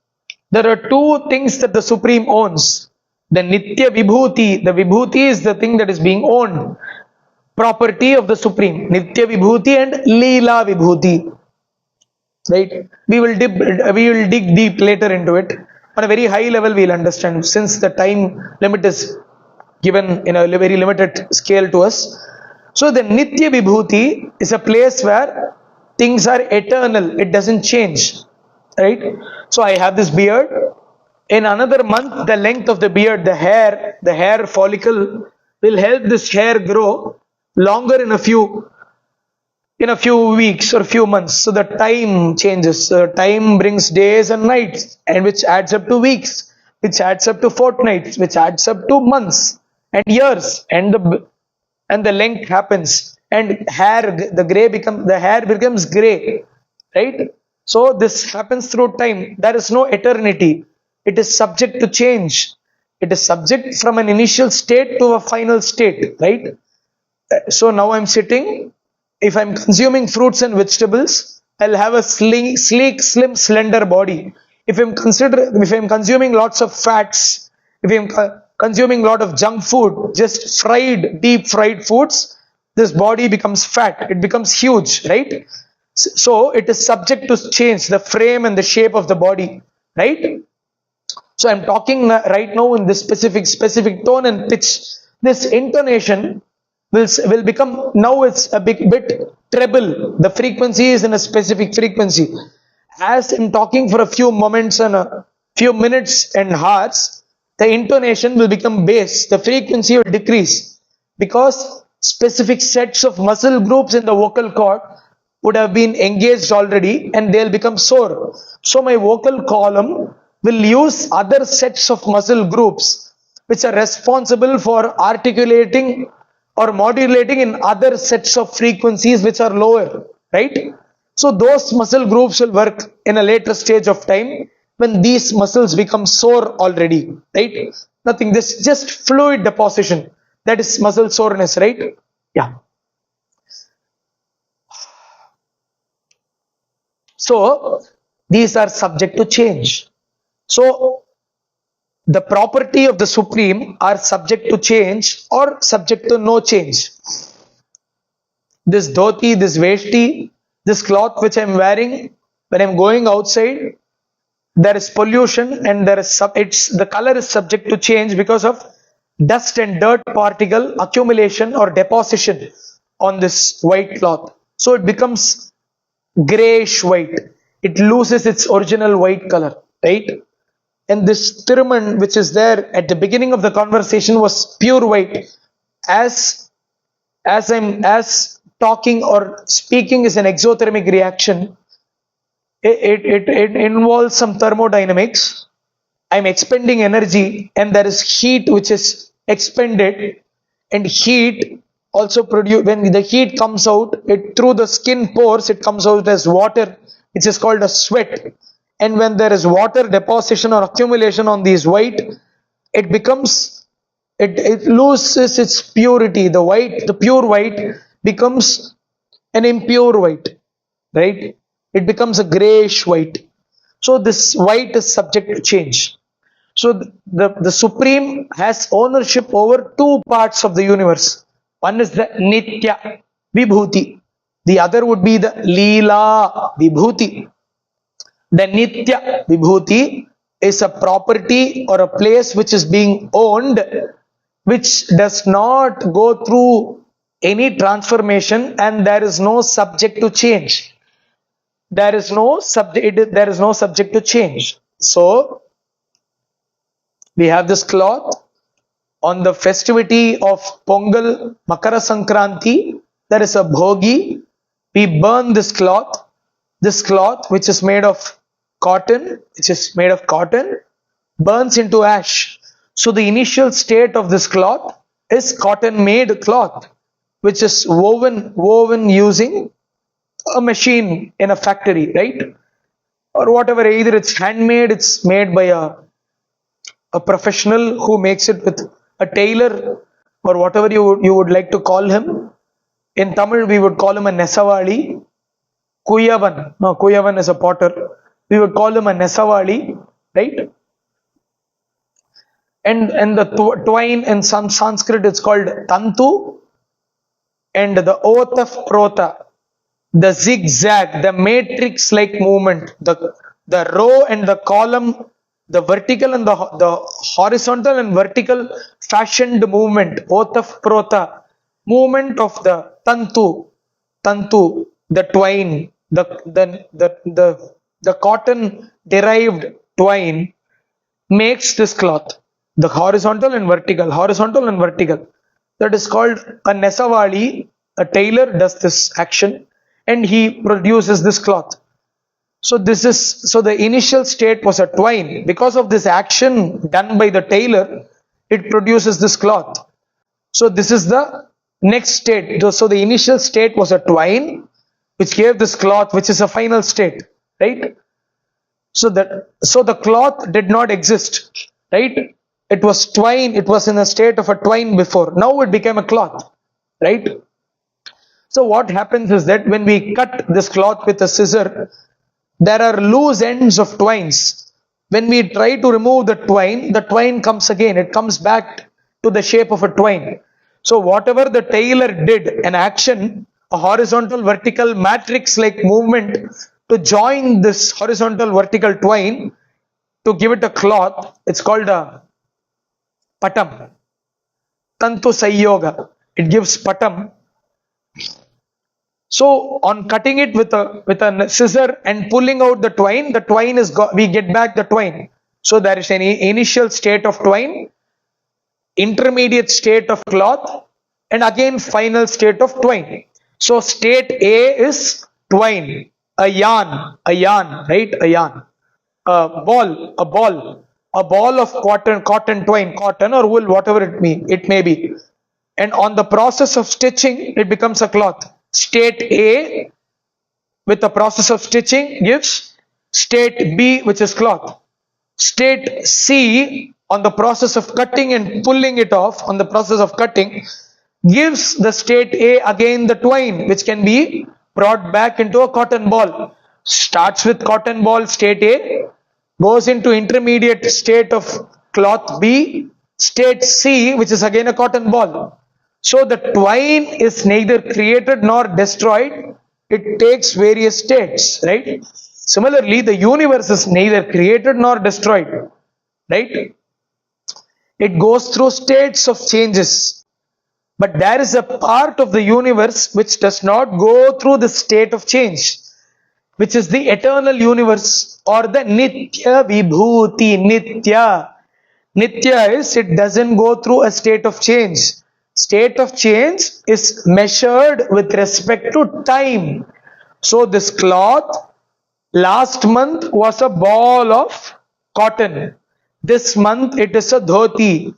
There are two things that the Supreme owns. The Nitya Vibhuti. The Vibhuti is the thing that is being owned. Property of the Supreme. Nitya Vibhuti and Leela Vibhuti. Right? We will dig deep later into it. On a very high level we will understand, since the time limit is given in a very limited scale to us. So the Nitya Vibhuti is a place where things are eternal. It doesn't change. Right? So I have this beard. In another month, the length of the beard, the hair follicle will help this hair grow longer in a few weeks or few months. So the time changes. Time brings days and nights, and which adds up to weeks, which adds up to fortnights, which adds up to months and years, and the length happens, and the hair becomes gray, right? So this happens through time. There is no eternity. It is subject to change. It is subject from an initial state to a final state, right? So now I'm sitting. If I'm consuming fruits and vegetables, I'll have a sleek, slim, slender body. If I'm consuming lots of fats, if I'm consuming a lot of junk food, just deep fried foods, this body becomes fat. It becomes huge, right? So it is subject to change, the frame and the shape of the body, right? So I'm talking right now in this specific tone and pitch. This intonation will become, now it's a bit treble. The frequency is in a specific frequency. As I'm talking for a few moments and a few minutes and hours, the intonation will become bass. The frequency will decrease because specific sets of muscle groups in the vocal cord would have been engaged already and they'll become sore. So my vocal column will use other sets of muscle groups which are responsible for articulating or modulating in other sets of frequencies which are lower, right? So those muscle groups will work in a later stage of time when these muscles become sore already, right? Nothing, this is just fluid deposition. That is muscle soreness, right? Yeah. So these are subject to change. So the property of the Supreme are subject to change or subject to no change. This dhoti, this veshti, this cloth which I am wearing, when I am going outside, there is pollution and there is the color is subject to change because of dust and dirt particle accumulation or deposition on this white cloth. So it becomes grayish white. It loses its original white color, right? And this Thiruman which is there at the beginning of the conversation was pure white. As talking or speaking is an exothermic reaction, it involves some thermodynamics. I'm expending energy and there is heat which is expended, and heat also produce, when the heat comes out, it through the skin pores, it comes out as water, which is called a sweat. And when there is water deposition or accumulation on these white, it becomes, it loses its purity. The pure white becomes an impure white, right? It becomes a grayish white. So this white is subject to change. So the Supreme has ownership over two parts of the universe. One is the Nitya Vibhuti. The other would be the Leela Vibhuti. The Nitya Vibhuti is a property or a place which is being owned, which does not go through any transformation, and there is no subject to change. There is no subject to change. So we have this cloth on the festivity of Pongal, Makara Sankranti. There is a bhogi. We burn this cloth which is made of cotton, burns into ash. So the initial state of this cloth is cotton made cloth, which is woven using a machine in a factory, right? Or whatever, either it's handmade, it's made by a professional who makes it with a tailor or whatever you would like to call him. In Tamil we would call him a Nesavali. Kuyavan is a potter. We would call him a Nesavali, right? And the twine in some Sanskrit it's called Tantu, and the oath of Prota, the zigzag, the matrix like movement, the row and the column, the vertical and the horizontal and vertical fashioned movement, oath of Prota, movement of the Tantu, the twine, the cotton derived twine makes this cloth, the horizontal and vertical. That is called a Nesavali. A tailor does this action and he produces this cloth. So the initial state was a twine. Because of this action done by the tailor, it produces this cloth. So this is the next state. So the initial state was a twine, which gave this cloth, which is a final state, right? So the cloth did not exist, right? It was twine. It was in a state of a twine before. Now it became a cloth, right? So what happens is that when we cut this cloth with a scissor, there are loose ends of twines. When we try to remove the twine comes again. It comes back to the shape of a twine. So whatever the tailor did, an action, a horizontal vertical matrix like movement to join this horizontal vertical twine to give it a cloth, it's called a patam. Tantu Sayyoga. It gives patam. So on cutting it with a scissor and pulling out the twine we get back the twine. So there is an initial state of twine, intermediate state of cloth, and again final state of twine. So state A is twine, a yarn, right? A yarn, a ball of cotton twine, cotton or wool, whatever it may be. And on the process of stitching, it becomes a cloth. State A with the process of stitching gives state B, which is cloth. State C on the process of cutting and pulling it off, on the process of cutting, gives the state A again the twine, which can be brought back into a cotton ball. Starts with cotton ball, state A, goes into intermediate state of cloth B, state C, which is again a cotton ball. So the twine is neither created nor destroyed. It takes various states, right? Similarly, the universe is neither created nor destroyed, right? It goes through states of changes. But there is a part of the universe which does not go through the state of change, which is the eternal universe or the Nitya Vibhuti. Nitya is, it doesn't go through a state of change. State of change is measured with respect to time. So this cloth last month was a ball of cotton. This month it is a dhoti.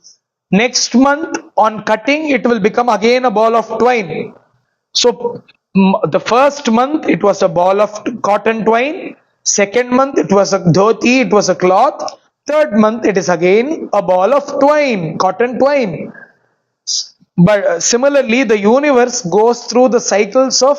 Next month on cutting it will become again a ball of twine. So the first month it was a ball of cotton twine. Second month it was a dhoti, it was a cloth. Third month it is again a ball of twine, cotton twine. But similarly, the universe goes through the cycles of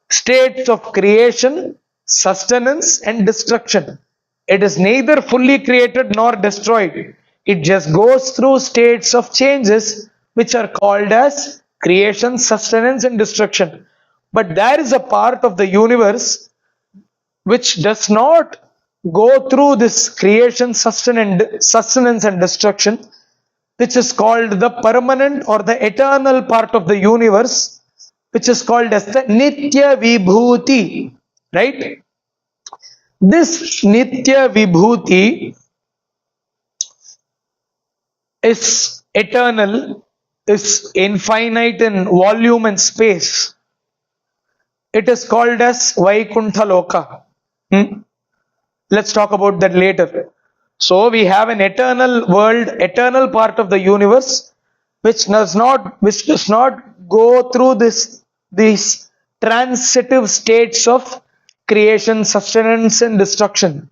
states of creation, sustenance and destruction. It is neither fully created nor destroyed. It just goes through states of changes which are called as creation, sustenance and destruction. But there is a part of the universe which does not go through this creation, sustenance and destruction, which is called the permanent or the eternal part of the universe, which is called as the Nitya Vibhuti, right? This Nitya Vibhuti is eternal, is infinite in volume and space. It is called as Vaikuntha Loka. Let's talk about that later. So we have an eternal world, eternal part of the universe, which does not go through these transitive states of creation, sustenance and destruction.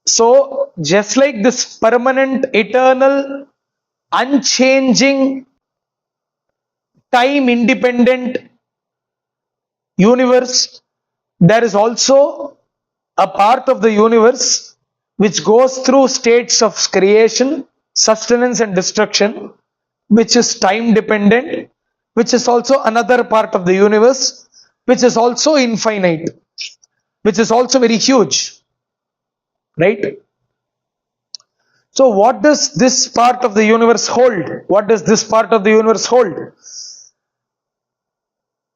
So just like this permanent, eternal, unchanging, time independent universe, there is also a part of the universe which goes through states of creation, sustenance and destruction, which is time dependent, which is also another part of the universe, which is also infinite, which is also very huge, right? So what does this part of the universe hold? What does this part of the universe hold?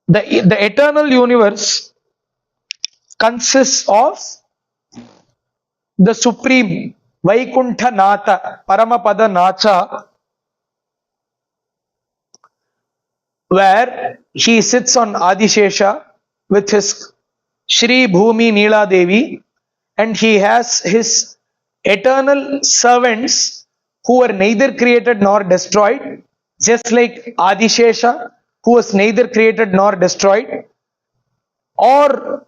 The eternal universe consists of the Supreme Vaikuntha Natha, Paramapada Nacha, where he sits on Adishesha with his Shri Bhumi Neela Devi, and he has his eternal servants who are neither created nor destroyed, just like Adishesha, who was neither created nor destroyed. Or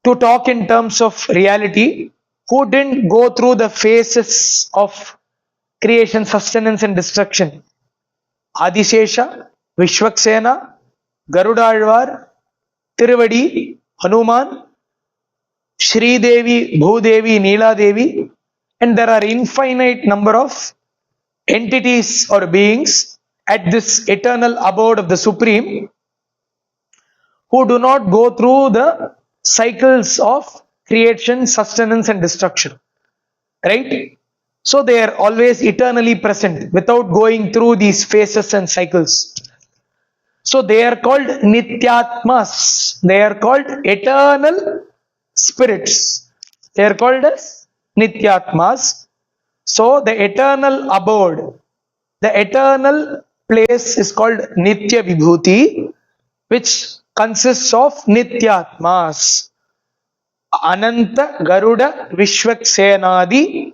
to talk in terms of reality, who didn't go through the phases of creation, sustenance and destruction. Adishesha, Vishwaksena, Garudalvar, Tiruvadi, Hanuman, Shri Devi, Bhudevi, Neela Devi, and there are infinite number of entities or beings at this eternal abode of the Supreme who do not go through the cycles of creation, sustenance and destruction, right? So they are always eternally present without going through these phases and cycles. So they are called Nityatmas. They are called eternal spirits. They are called as Nityatmas. So the eternal abode, the eternal place is called Nitya Vibhuti, which consists of Nityatmas. Ananta, Garuda, Vishwaksenadi,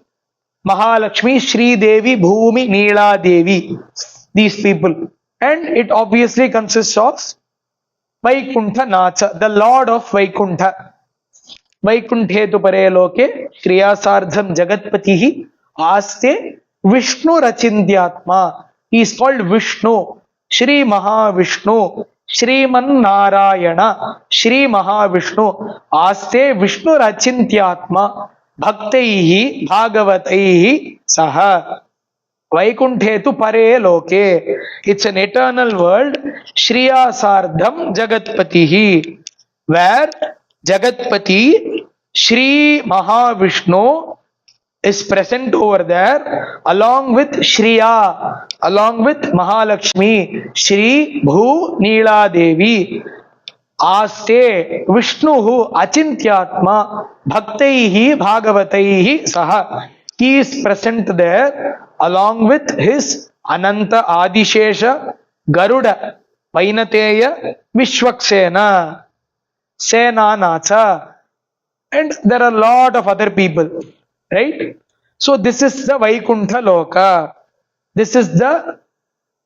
Mahalakshmi, Sri Devi, Bhumi, Neela Devi. These people. And it obviously consists of Vaikuntha Nacha, the Lord of Vaikuntha. Vaikunthe tu pare loke, Kriyasardham Jagatpatihi, Aste, Vishnu Rachindyatma. He is called Vishnu, Shri Mahavishnu, Sriman Narayana, Shri Mahavishnu, Aste Vishnu Rachintyatma, Bhaktaihi, Bhagavataihi, Saha. Vaikunthe tu pare loke. It's an eternal world. Shriya Sardham Jagatpatihi. Where Jagatpati, Shri Mahavishnu is present over there along with Shriya, along with Mahalakshmi, Shri Bhu Neela Devi. Aste Vishnuhu Achintyatma Bhaktaihi Bhagavataihi Saha. He is present there along with his Ananta Adishesha, Garuda, Vainateya, Vishwaksena, Senanacha, and there are a lot of other people, right? So this is the Vaikuntha Loka. This is the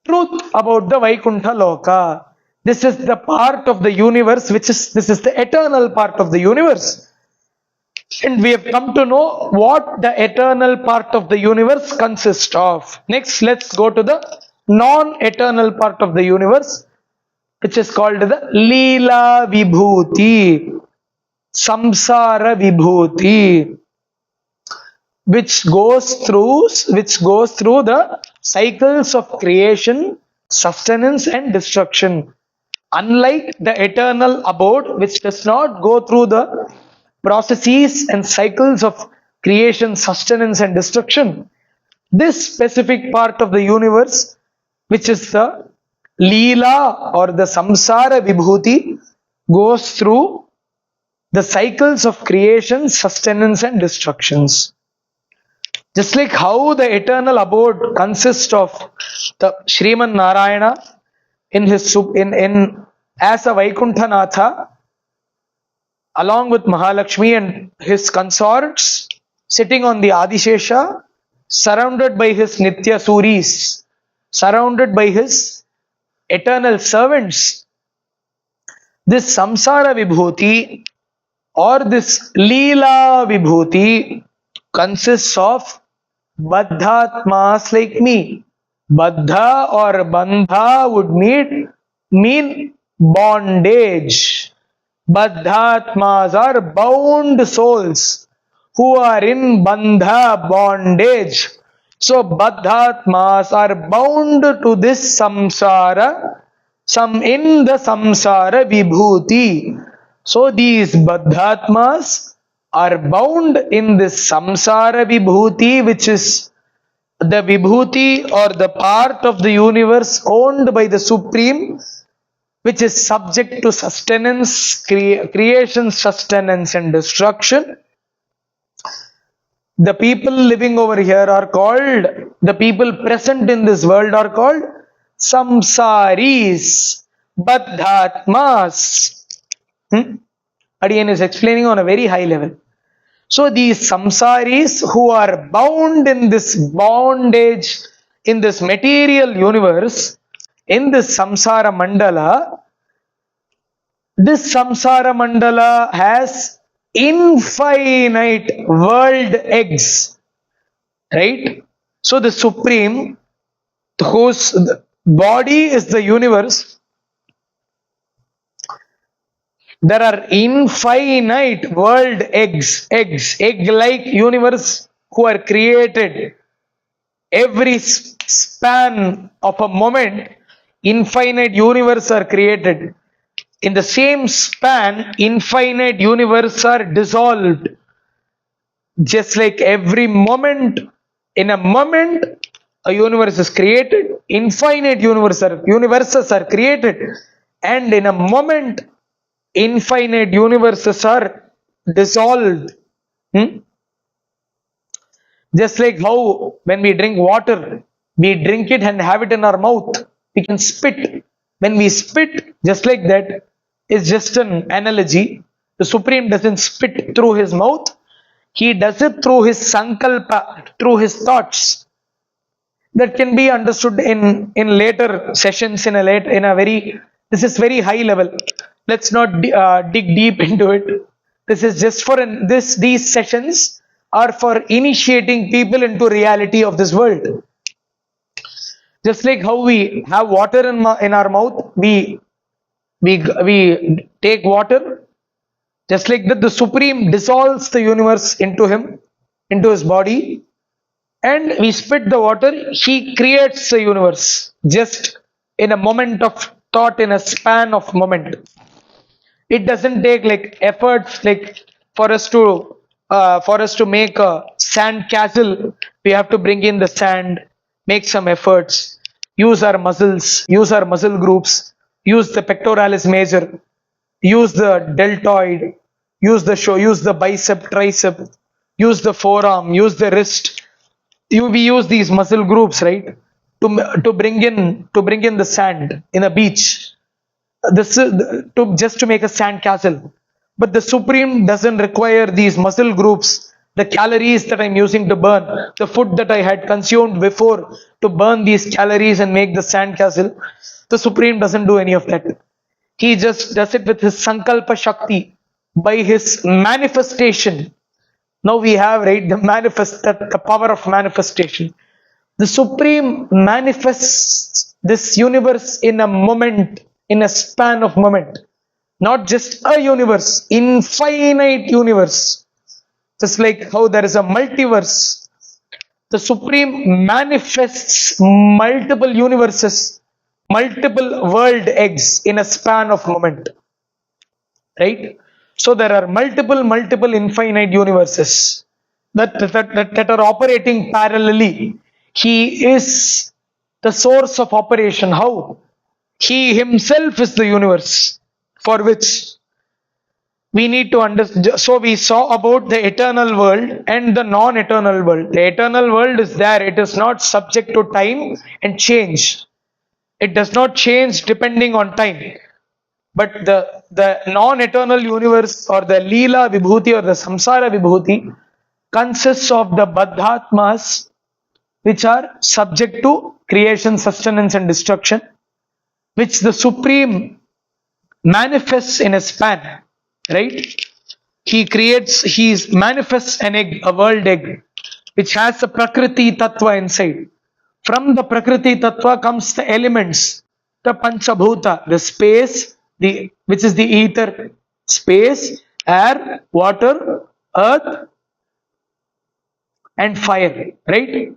truth about the Vaikuntha Loka. This is the part of the universe this is the eternal part of the universe. And we have come to know what the eternal part of the universe consists of. Next, let's go to the non-eternal part of the universe, which is called the Leela Vibhuti, Samsara Vibhuti, which goes through the cycles of creation, sustenance and destruction. Unlike the eternal abode, which does not go through the processes and cycles of creation, sustenance and destruction, this specific part of the universe, which is the Leela or the Samsara Vibhuti, goes through the cycles of creation, sustenance and destructions. Just like how the eternal abode consists of the Sriman Narayana in his as a Vaikuntha Natha, along with Mahalakshmi and his consorts, sitting on the Adishesha, surrounded by his Nitya Suris, surrounded by his eternal servants. This Samsara Vibhuti or this Leela Vibhuti consists of Baddhatmas like me. Baddha or Bandha would mean bondage. Baddhatmas are bound souls who are in Bandha, bondage. So Baddhatmas are bound to this samsara, in the samsara vibhuti. So these Baddhatmas are bound in this samsara vibhuti, which is the vibhuti or the part of the universe owned by the Supreme, which is subject to sustenance, creation, sustenance and destruction. The people living over here are called, the people present in this world are called samsaris, baddhatmas. Adiyan is explaining on a very high level. So these samsaris who are bound in this bondage, in this material universe, in this samsara mandala, this samsara mandala has infinite world eggs, right? So the Supreme, whose body is the universe, there are infinite world eggs, egg-like universe who are created every span of a moment. Infinite universe are created. In the same span, infinite universe are dissolved. Just like every moment, in a moment, a universe is created, infinite universes are created, and in a moment, infinite universes are dissolved. Just like how when we drink water, we drink it and have it in our mouth. We can spit. When we spit, just like that, is just an analogy. The Supreme doesn't spit through his mouth. He does it through his sankalpa, through his thoughts. That can be understood in later sessions, this is very high level. Let's not dig deep into it. This is just for these sessions are for initiating people into reality of this world. Just like how we have water in our mouth, we take water. Just like that, the Supreme dissolves the universe into him, into his body, and we spit the water. He creates the universe just in a moment of thought, in a span of moment. It doesn't take like efforts, like for us to make a sand castle. We have to bring in the sand, make some efforts, use our muscles, use our muscle groups, use the pectoralis major, use the deltoid, use the bicep, tricep, use the forearm, use the wrist. We use these muscle groups, right, to bring in the sand in a beach. This is to make a sand castle. But the Supreme doesn't require these muscle groups, the calories that I'm using to burn, the food that I had consumed before to burn these calories and make the sand castle. The Supreme doesn't do any of that. He just does it with his sankalpa shakti, by his manifestation. Now we have, right, the power of manifestation. The Supreme manifests this universe in a moment, in a span of moment. Not just a universe, infinite universe. Just like how there is a multiverse. The Supreme manifests multiple universes, multiple world eggs in a span of moment. Right? So there are multiple infinite universes that are operating parallelly. He is the source of operation. How? He himself is the universe for which we need to understand. So we saw about the eternal world and the non-eternal world. The eternal world is there. It is not subject to time and change. It does not change depending on time. But the non-eternal universe, or the Leela Vibhuti or the Samsara Vibhuti, consists of the Baddhatmas, which are subject to creation, sustenance and destruction, which the Supreme manifests in a span. Right? He manifests an egg, a world egg, which has a Prakriti Tattva inside. From the Prakriti Tattva comes the elements, the Panchabhuta, the space, which is the ether, space, air, water, earth, and fire, right?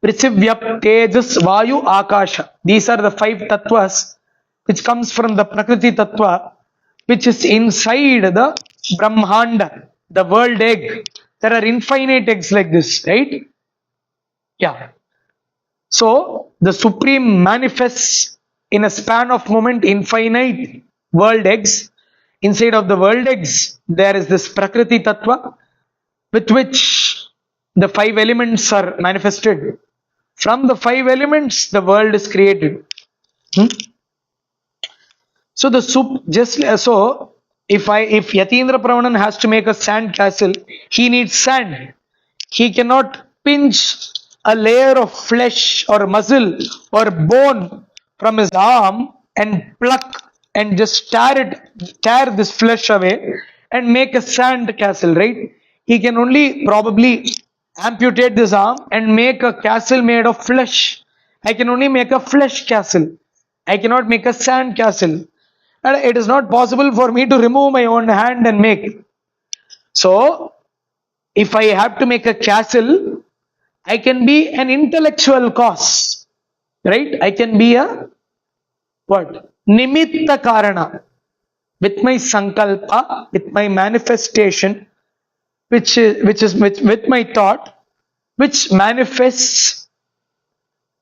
Prithivya, Tejas, Vayu, Akasha. These are the 5 tattvas which comes from the Prakriti Tattva, which is inside the Brahmanda, the world egg. There are infinite eggs like this, right? Yeah. So the Supreme manifests in a span of moment infinite world eggs. Inside of the world eggs, there is this Prakriti Tattva, with which the 5 elements are manifested. From the 5 elements, the world is created. So if Yatindrapravanan has to make a sand castle, he needs sand. He cannot pinch a layer of flesh or muscle or bone from his arm and pluck and just tear this flesh away and make a sand castle, right? He can only probably amputate this arm and make a castle made of flesh. I can only make a flesh castle. I cannot make a sand castle. And it is not possible for me to remove my own hand and make. So, if I have to make a castle, I can be an intellectual cause, right? I can be a what? Nimitta Karana. With my sankalpa, with my manifestation, which is with my thought, which manifests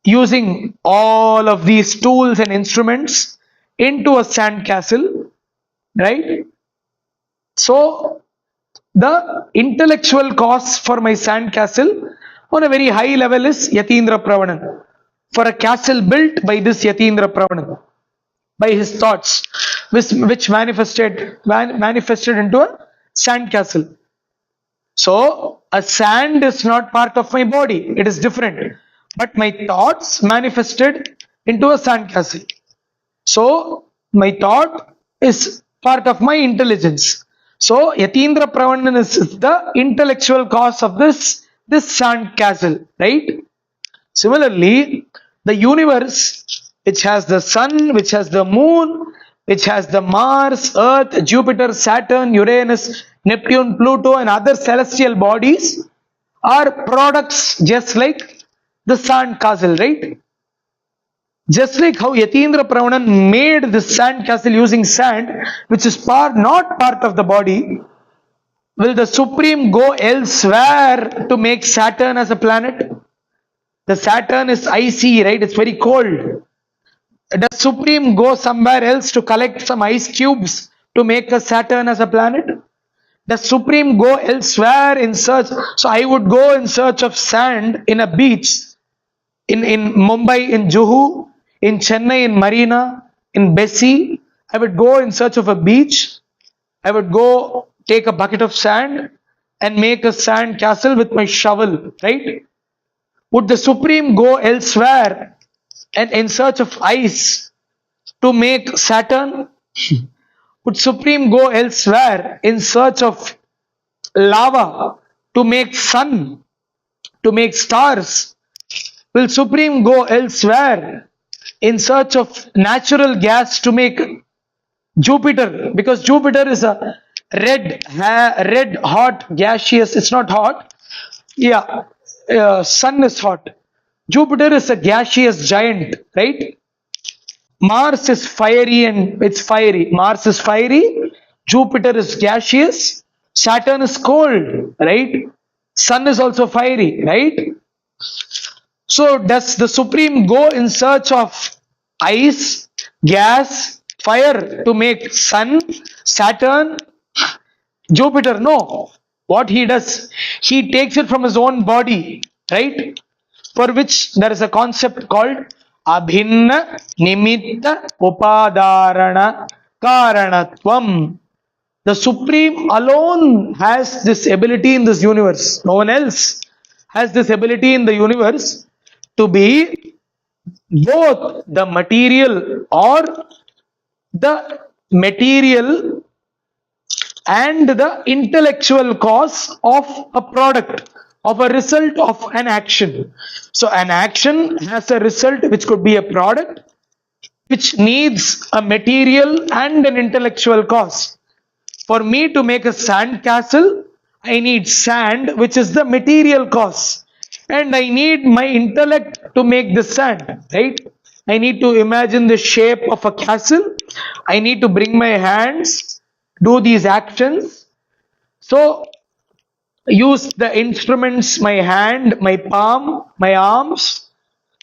using all of these tools and instruments into a sand castle, right? So the intellectual cause for my sand castle on a very high level is Yatindrapravanan. For a castle built by this Yatindrapravanan. by his thoughts, which manifested into a sand castle. So a sand is not part of my body, it is different. But my thoughts manifested into a sand castle. So my thought is part of my intelligence. So Yatindrapravanan is the intellectual cause of this sand castle, right? Similarly, the universe, which has the sun, which has the moon, which has the Mars, Earth, Jupiter, Saturn, Uranus, Neptune, Pluto, and other celestial bodies, are products just like the sand castle, right? Just like how Yatindrapravanan made the sand castle using sand, which is not part of the body, will the Supreme go elsewhere to make Saturn as a planet? The Saturn is icy, right? It's very cold. Does Supreme go somewhere else to collect some ice cubes to make a Saturn as a planet? Does Supreme go elsewhere in search? So I would go in search of sand in a beach, in Mumbai, in Juhu, in Chennai, in Marina, in Bessie. I would go in search of a beach. I would go take a bucket of sand and make a sand castle with my shovel, right? Would the Supreme go elsewhere and in search of ice to make Saturn? Would Supreme go elsewhere in search of lava to make sun, to make stars? Will Supreme go elsewhere in search of natural gas to make Jupiter? Because Jupiter is a red hot gaseous, it's not hot. Yeah, sun is hot. Jupiter is a gaseous giant, right? Mars is fiery and it's fiery. Mars is fiery. Jupiter is gaseous. Saturn is cold, right? Sun is also fiery, right? So does the Supreme go in search of ice, gas, fire to make Sun, Saturn, Jupiter? No. What he does, he takes it from his own body, right? For which there is a concept called Abhinna Nimitta Upadarana Karanatvam. The Supreme alone has this ability in this universe. No one else has this ability in the universe to be both the material and the intellectual cause of a product, of a result of an action. So an action has a result which could be a product which needs a material and an intellectual cause. For me to make a sand castle, I need sand, which is the material cause, and I need my intellect to make the sand, right? I need to imagine the shape of a castle. I need to bring my hands, do these actions. So use the instruments, my hand, my palm, my arms.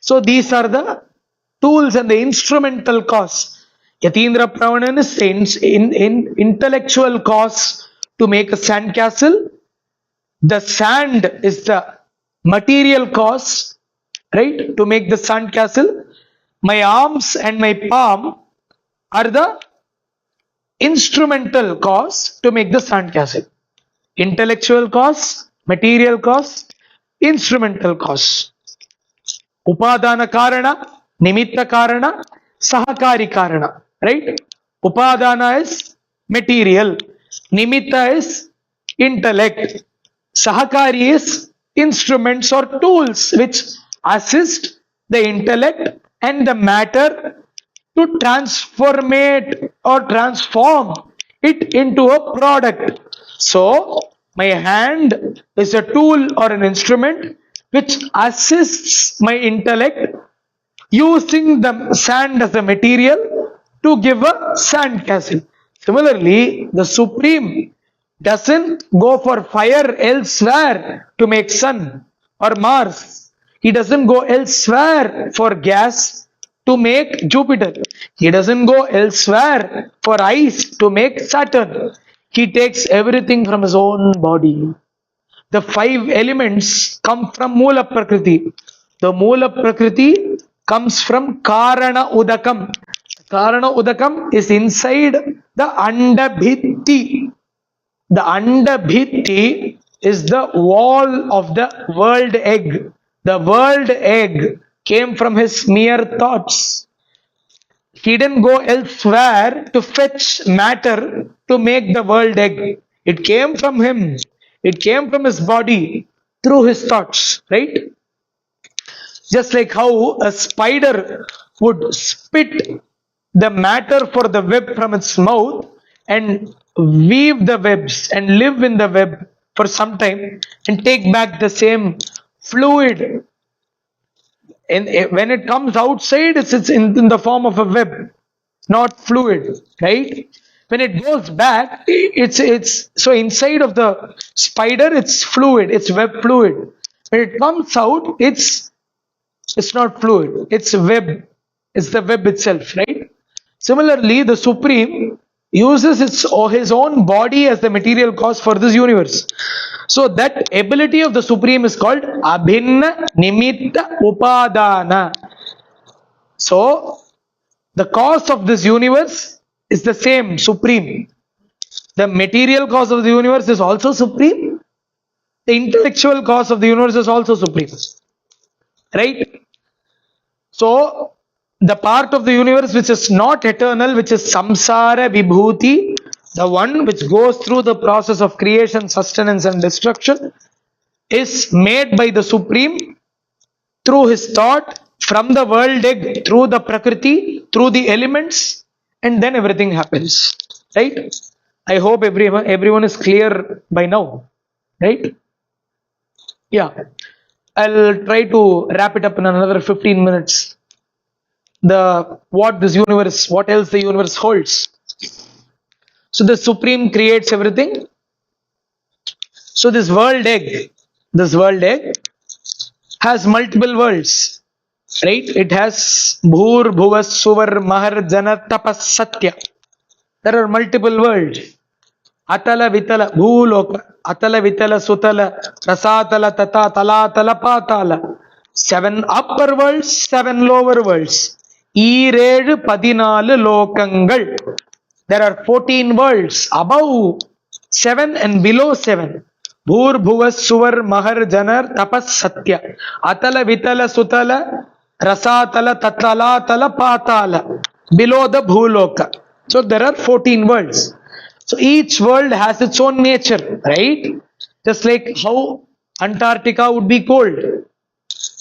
So these are the tools and the instrumental cause. Yatindrapravanan is in intellectual cause to make a sand castle. The sand is the material cause, right, to make the sand castle. My arms and my palm are the instrumental cause to make the sand castle. Intellectual cause, material cause, instrumental cause. Upadana karana, nimitta karana, sahakari karana, right? Upadana is material, nimitta is intellect, sahakari is instruments or tools which assist the intellect and the matter to transform it into a product. So my hand is a tool or an instrument which assists my intellect using the sand as a material to give a sand castle. Similarly, the Supreme doesn't go for fire elsewhere to make sun or Mars. He doesn't go elsewhere for gas to make Jupiter. He doesn't go elsewhere for ice to make Saturn. He takes everything from his own body. The 5 elements come from Mula Prakriti. The Mula Prakriti comes from Karana Udakam. Karana Udakam is inside the Andabhitti. The Andabhitti is the wall of the world egg. The world egg came from his mere thoughts. He didn't go elsewhere to fetch matter to make the world egg. It came from him. It came from his body through his thoughts, right? Just like how a spider would spit the matter for the web from its mouth and weave the webs and live in the web for some time and take back the same fluid. And when it comes outside, it's in the form of a web, not fluid, right? When it goes back, it's so inside of the spider, it's fluid, it's web fluid. When it comes out, it's not fluid, it's web, it's the web itself, right? Similarly, the Supreme uses his own body as the material cause for this universe. So that ability of the Supreme is called Abhinna Nimitta Upadana. So the cause of this universe is the same, Supreme. The material cause of the universe is also Supreme. The intellectual cause of the universe is also Supreme. Right? So the part of the universe which is not eternal, which is samsara vibhuti, the one which goes through the process of creation, sustenance and destruction, is made by the Supreme through his thought, from the world egg, through the prakriti, through the elements, and then everything happens. Right? I hope everyone is clear by now. Right? Yeah. I'll try to wrap it up in another 15 minutes. What else the universe holds. So the Supreme creates everything. So this world egg has multiple worlds, right? It has Bhur, Bhuvas, Suvar, Mahar, Jana, Tapas, Satya. There are multiple worlds. Atala, Vitala, Bhuloka, Atala, Vitala, Sutala, Rasatala, Tata, Tala, Tala, Patala. 7 upper worlds, 7 lower worlds. Irelu Padinalu Lokangal. There are 14 worlds above 7 and below 7. Bhur, Bhuvas, Suvar, Mahar, Janar, Tapas, Satya. Atala, Vitala, Sutala, Rasatala, Tatala, Tala, Patala. Below the Bhuloka. So there are 14 worlds. So each world has its own nature, right? Just like how Antarctica would be cold.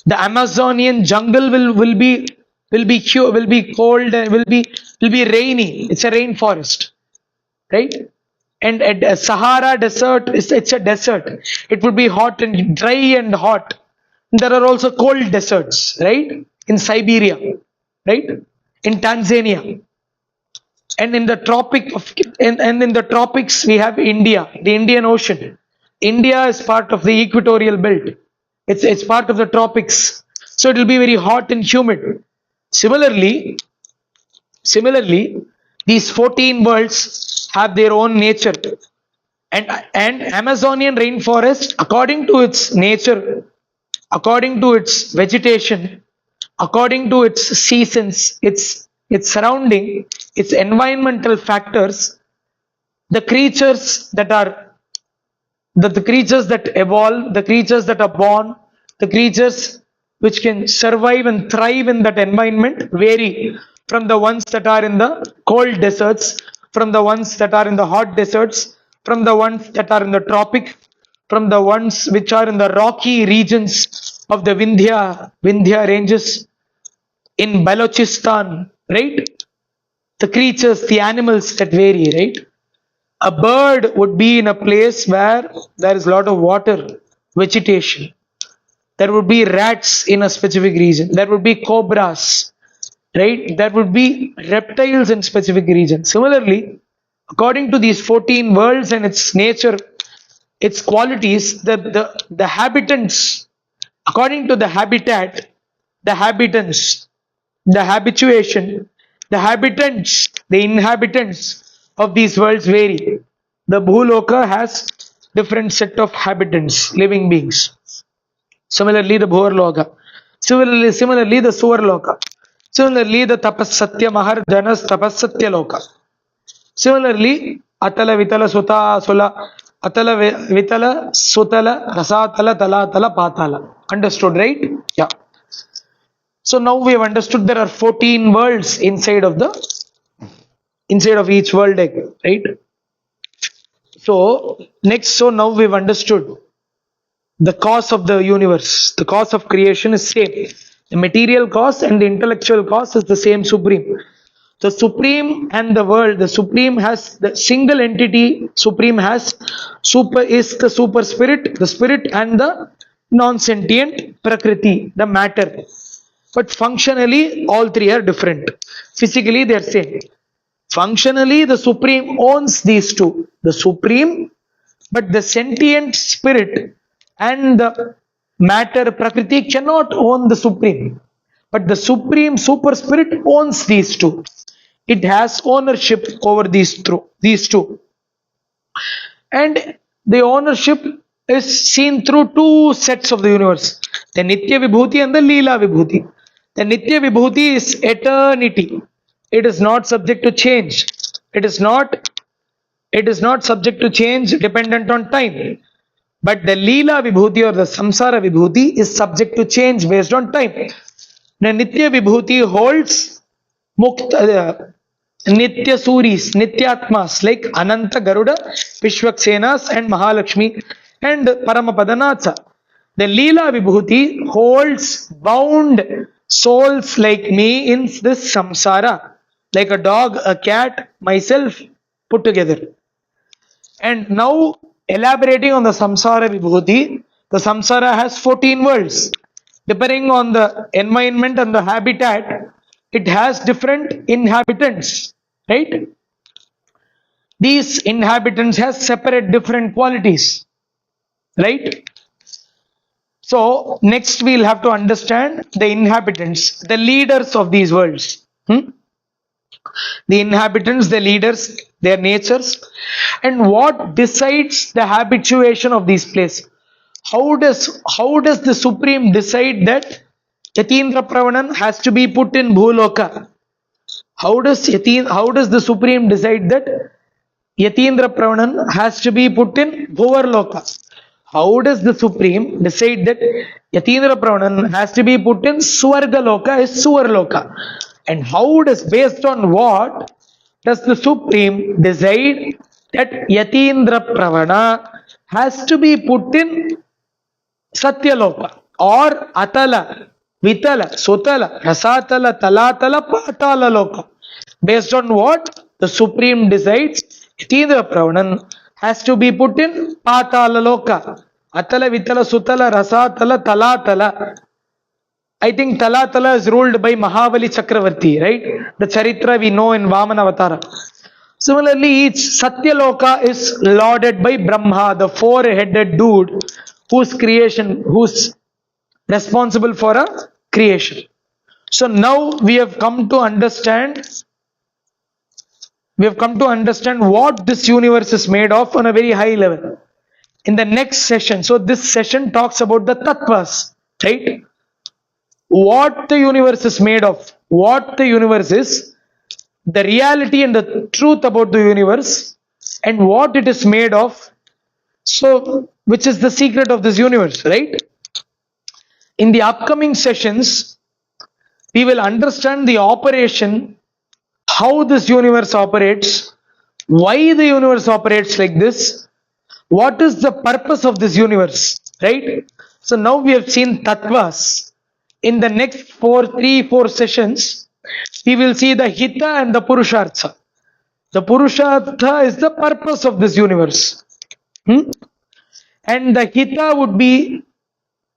The Amazonian jungle will be cold and will be rainy. It's a rainforest, right? And a Sahara desert it's a desert. It would be hot and dry and hot. There are also cold deserts, right? In Siberia, right? In Tanzania. And in the in the tropics we have India, the Indian Ocean. India is part of the equatorial belt. It's part of the tropics. So it will be very hot and humid. Similarly, these 14 worlds have their own nature. And Amazonian rainforest, according to its nature, according to its vegetation, according to its seasons, its surrounding, its environmental factors, the creatures that evolve, the creatures that are born, the creatures which can survive and thrive in that environment vary from the ones that are in the cold deserts, from the ones that are in the hot deserts, from the ones that are in the tropic, from the ones which are in the rocky regions of the Vindhya ranges in Balochistan, right? The creatures, the animals that vary, right? A bird would be in a place where there is a lot of water, vegetation. There would be rats in a specific region. There would be cobras, right? There would be reptiles in specific regions. Similarly, according to these 14 worlds and its nature, its qualities, the habitants, according to the habitat, the habitants, the habituation, the inhabitants of these worlds vary. The Bhuloka has different set of habitants, living beings. Similarly, the Bhuvarloka. Similarly, the Suvarloka. Similarly, the Tapassatya Mahar Janas Tapassatya Loka. Similarly, Atala Vitala Suta Sula Atala Vitala Sutala Rasatala Talatala Patala. Understood, right? Yeah. So now we have understood there are 14 worlds inside of each world egg, right? So next, so now we've understood the cause of the universe. The cause of creation is same. The material cause and the intellectual cause is the same supreme. The supreme and the world, the supreme has the single entity, supreme has super is the super spirit, the spirit and the non-sentient prakriti, the matter. But functionally, all three are different. Physically, they are same. Functionally, the supreme owns these two. The supreme, but the sentient spirit and the matter prakriti cannot own the supreme. But the supreme super spirit owns these two. It has ownership over these two. And the ownership is seen through two sets of the universe. The Nitya Vibhuti and the Leela Vibhuti. The Nitya Vibhuti is eternity. It is not subject to change. It is not subject to change dependent on time. But the Leela Vibhuti or the Samsara Vibhuti is subject to change based on time. The Nitya Vibhuti holds Mukta, Nitya Suris, Nityatmas like Ananta Garuda, Vishwaksenas and Mahalakshmi and Paramapadanatha. The Leela Vibhuti holds bound souls like me in this samsara, like a dog, a cat, myself put together. And now elaborating on the samsara Vibhuti, the samsara has 14 worlds. Depending on the environment and the habitat, it has different inhabitants, right? These inhabitants have separate different qualities, right? So next we'll have to understand the inhabitants, the leaders of these worlds. The inhabitants, the leaders, their natures, and what decides the habituation of these places. How does the Supreme decide that Yatindrapravanan has to be put in Bhuloka? How does the Supreme decide that Yatindrapravanan has to be put in Bhuvarloka? How does the Supreme decide that Yatindrapravanan has to be put in Swargaloka is Suvarloka? And based on what does the Supreme decide that Yatindrapravana has to be put in Satyaloka or Atala, Vitala, Sutala, Rasatala, Talatala, Patala Loka? Based on what the Supreme decides Yatindrapravanan has to be put in Patala Loka. Atala, Vitala, Sutala, Rasatala, Talatala. I think Talatala is ruled by Mahabali Chakravarti, right? The Charitra we know in Vamana Avatara. Similarly, each Satyaloka is lauded by Brahma, the four-headed dude who's responsible for a creation. So now we have come to understand what this universe is made of on a very high level. In the next session, so this session talks about the tattvas, right? What the universe is made of, what the universe is, the reality and the truth about the universe, and what it is made of. So, which is the secret of this universe, right? In the upcoming sessions, we will understand the operation, how this universe operates, why the universe operates like this, what is the purpose of this universe, right? So now we have seen tattvas. In the next 4 sessions, we will see the hita and the purushartha. The purushartha is the purpose of this universe. And the hita would be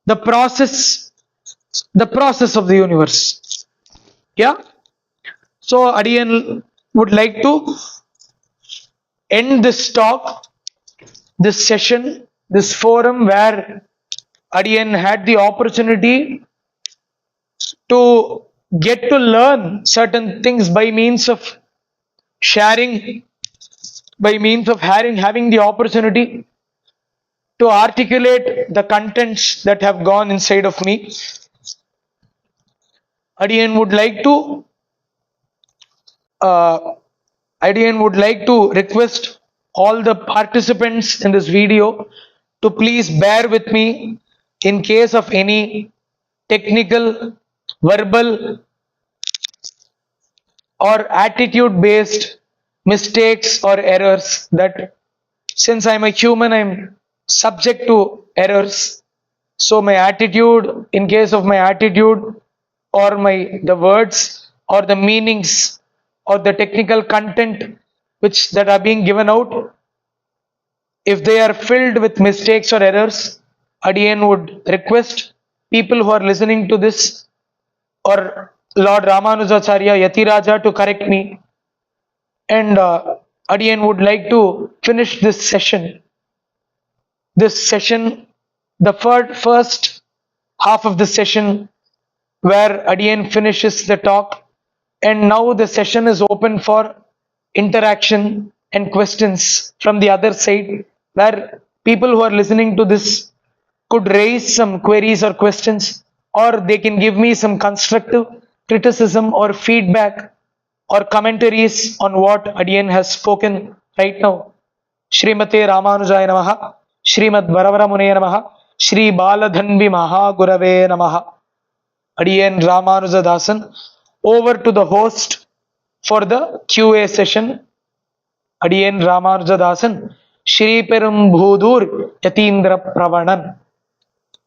the process of the universe. Yeah. So Adiyan would like to end this talk, this session, this forum where Adiyan had the opportunity to get to learn certain things by means of sharing, by means of having the opportunity to articulate the contents that have gone inside of me. Adiyan would like to Adiyan would like to request all the participants in this video to please bear with me in case of any technical, verbal, or attitude based mistakes or errors. That since I'm a human, I'm subject to errors. So my attitude, in case of my attitude, or the words or the meanings or the technical content which that are being given out, if they are filled with mistakes or errors, Adiyan would request people who are listening to this or Lord Ramanujacharya Yatiraja to correct me. And Adiyan would like to finish this session. This session, the first half of the session, where Adiyan finishes the talk, and now the session is open for interaction and questions from the other side, where people who are listening to this could raise some queries or questions, or they can give me some constructive criticism or feedback or commentaries on what Adiyan has spoken right now. Srimate Ramanujaya Namaha, Srimad Varavaramunaya Namaha, Shri Baladhanvi Mahagurave Namaha. Adiyan Ramanuja Dasan. Over to the host for the QA session. Adiyan Ramanuja Dasan, Sriperumbudur Yatindrapravanan